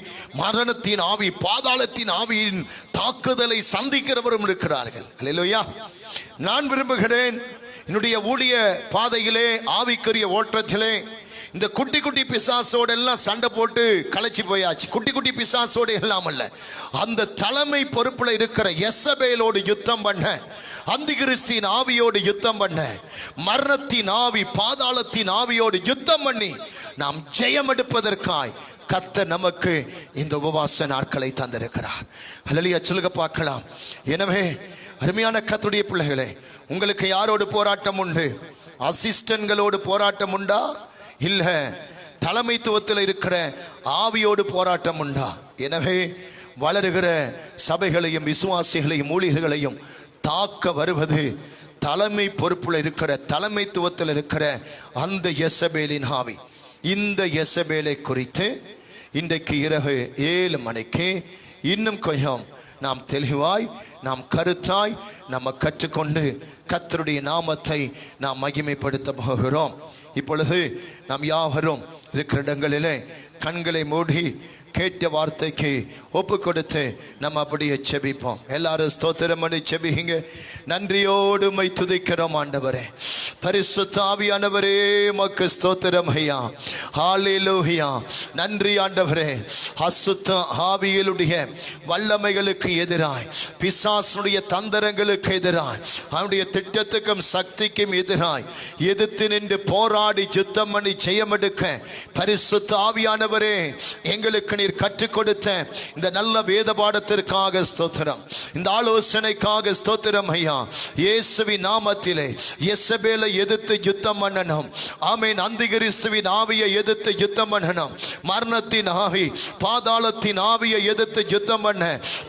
மரணத்தின் ஆவி, பாதாளத்தின் ஆவியின் தாக்குதலை சந்திக்கிறவரும் இருக்கிறார்கள். அல்லேலூயா. நான் விரும்புகிறேன் என்னுடைய ஊழிய பாதையிலே, ஆவிக்குரிய ஓட்டத்திலே, இந்த குட்டி குட்டி பிசாசோட எல்லாம் சண்டை போட்டு களைச்சி போயாச்சு. குட்டி குட்டி பிசாசோடு எல்லாம் அல்ல, அந்த தலைமை பொறுப்புல இருக்கிற எசபேலோடு யுத்தம் பண்ண, அந்திகிறிஸ்தின் ஆவியோடு யுத்தம் பண்ண, மரணத்தின் ஆவி, பாதாளத்தின் ஆவியோடு யுத்தம் பண்ணி நாம் ஜெயம் எடுப்பதற்காய் கர்த்தர் நமக்கு இந்த உபவாச நாட்களை தந்திருக்கிறார். அல்லேலூயா. சொல்லுங்க பார்க்கலாம். எனவே அருமையான கர்த்தருடைய பிள்ளைகளே, உங்களுக்கு யாரோடு போராட்டம் உண்டு? அசிஸ்டன்களோடு போராட்டம் உண்டா? இல்ல தலைமைத்துவத்தில் இருக்கிற ஆவியோடு போராட்டம் உண்டா? எனவே வளருகிற சபைகளையும் விசுவாசிகளையும் ஊழியர்களையும் தாக்க வருவது தலைமை பொறுப்புல இருக்கிற, தலைமைத்துவத்தில் இருக்கிற அந்த எசபேலின் ஆவி. இந்த எசபேலை குறித்து இன்றைக்கு இரவு 7 மணிக்கு இன்னும் கொஞ்சம் நாம் தெளிவாய், நாம் கருத்தாய் நம்ம கற்றுக்கொண்டு கர்த்தருடைய நாமத்தை நாம் மகிமைப்படுத்த போகிறோம். இப்பொழுது நாம் யாவரும் இருக்கிற இடங்களிலே கண்களை மூடி கேட்ட வார்த்தைக்கு ஒப்பு கொடுத்து நம்ம அப்படியே செபிப்போம். எல்லாரும் ஸ்தோத்திரம் பண்ணி செபிங்க. நன்றியோடு மை துதிக்கிறோம் ஆண்டவரே, பரிசுத்த ஆவியானவரே, உமக்கு ஸ்தோத்திரம் ஐயா. ஹல்லேலூயா. நன்றி ஆண்டவரே. அசுத்த ஆவிகளுடைய வல்லமைகளுக்கு எதிராய், பிசாசுடைய தந்திரங்களுக்கு எதிராய், அவனுடைய திட்டத்துக்கும் சக்திக்கும் எதிராய் எதிர்த்து நின்று போராடி யுத்தம் பண்ணி ஜெயமெடுக்க பரிசுத்த ஆவியானவரே எங்களுக்கு நீர் கற்றுக் கொடுத்த இந்த நல்ல வேத பாடத்திற்காக ஸ்தோத்திரம். இந்த ஆலோசனைக்காக ஸ்தோத்திரம் ஐயா. இயேசுவின் நாமத்திலே எசபேலை எதிர்த்து யுத்தம் பண்ணணும். ஆமென். அந்திகிறிஸ்துவின் ஆவியை எதிர்த்து யுத்தம் பண்ணணும். மரணத்தின் ஆவி, பாதாளத்தின் ஆவியை எதிர்த்து யுத்தம் பண்ண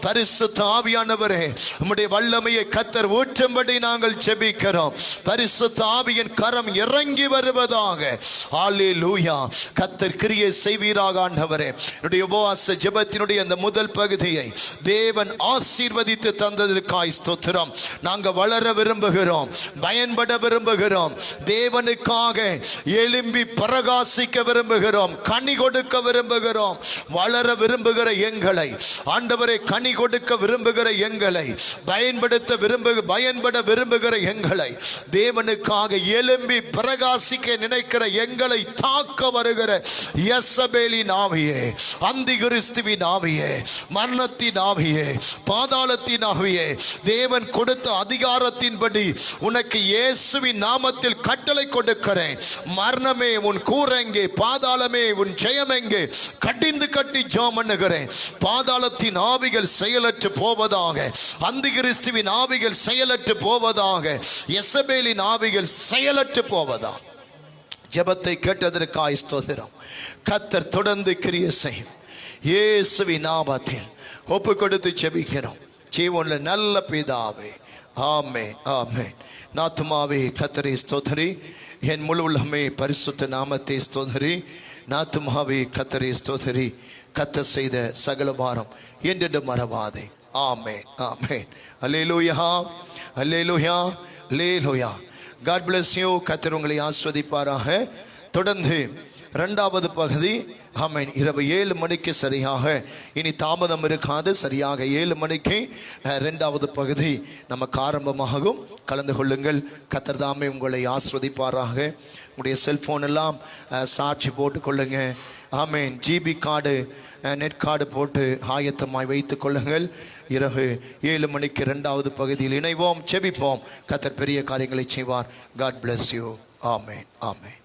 பரிசுத்த ஆவியானவரே உம்முடைய வல்லமையை கர்த்தர் ஊற்றும்படி நாங்கள் ஜெபிக்கிறோம். பரிசுத்த ஆவியின் கரம் இறங்கி வருவதாக. ஹல்லேலூயா. கர்த்தர் கிரியை செய்வீராக ஆண்டவரே. என்னுடைய உபவாச ஜெபத்தினுடைய அந்த முதல் பகுதியை தேவன் ஆசீர்வதித்து தந்ததற்காய் ஸ்தோத்திரம். நாங்கள் வளர விரும்புகிறோம், பயன்பட விரும்புகிறோம், தேவனுக்காக எழும்பி பிரகாசிக்க விரும்புகிறோம், கனி கொடுக்க விரும்புகிறோம். வளர விரும்புகிற எங்களை ஆண்டவரை, கனி கொடுக்க விரும்புகிற எங்களை, பயன்பட விரும்புகிற எங்களை, தேவனுக்காக எழும்பி பிரகாசிக்க நினைக்கிற எங்களை தாக்க வருகிற எசபேலின் ஆவியே, அந்திகிறிஸ்துவின் ஆவியே, மரணத்தின் ஆவியே, பாதாளத்தின் ஆவியே, தேவன் கொடுத்த அதிகாரத்தின்படி உனக்கு இயேசுவின் நாமத்தில் கட்டளை கொடுக்கிறேன். மரணமே உன் கூரெங்கே, பாதாளமே உன் ஜெயமெங்கே, கட்டிந்து கட்டி ஜெபம் பண்ணுகிறேன். பாதாளத்தின் ஆவிகள் செயலற்று போவதாக, அந்திகிறிஸ்துவின் ஆவிகள் செயலற்று போவதாக, எசபேலின் ஆவிகள் செயலற்று போவதாக. ஜெபத்தை கேட்டதற்காய் ஸ்தோத்திரம். கர்த்தர் தொடர்ந்து கிரியை செய்யும். இயேசுவின் நாமத்தில் ஒப்பு கொடுத்து ஜெபிக்கிறோம். ஜீவனுள்ள நல்ல பிதாவே, ஆமென், ஆமென். நாத்துமாவே கர்த்தரை ஸ்தோத்திரி, என் முழு உள்ளமே பரிசுத்த நாமத்தை ஸ்தோத்திரி. நாத்துமாவே கர்த்தரை ஸ்தோத்திரி. கர்த்தர் செய்த சகல வாரம் என்றென்று மறவாதே. ஆமென், ஆமென். அல்லேலூயா, அல்லேலூயா, அல்லேலூயா. God bless you. கர்த்தர் உங்களை ஆசீர்வதிப்பாராக. தொடர்ந்து 2வது பகுதி ஆமென் இரவு 7 மணிக்கு சரியாக, இனி தாமதம் இருக்காது, சரியாக 7 மணிக்கு 2வது பகுதி நமக்கு ஆரம்பமாகும். கலந்து கொள்ளுங்கள். கர்த்தர் தாமே உங்களை ஆசீர்வதிப்பாராக. உங்களுடைய செல்போன் எல்லாம் சாட்சி போட்டு கொள்ளுங்க. ஆமென். ஜிபி கார்டு, நெட் கார்டு போட்டு ஆயத்தமாய் வைத்துக் கொள்ளுங்கள். இரவு 7 மணிக்கு 2வது பகுதியில் இணைவோம், செபிப்போம். கர்த்தர் பெரிய காரியங்களை செய்வார். God bless you. Amen, amen.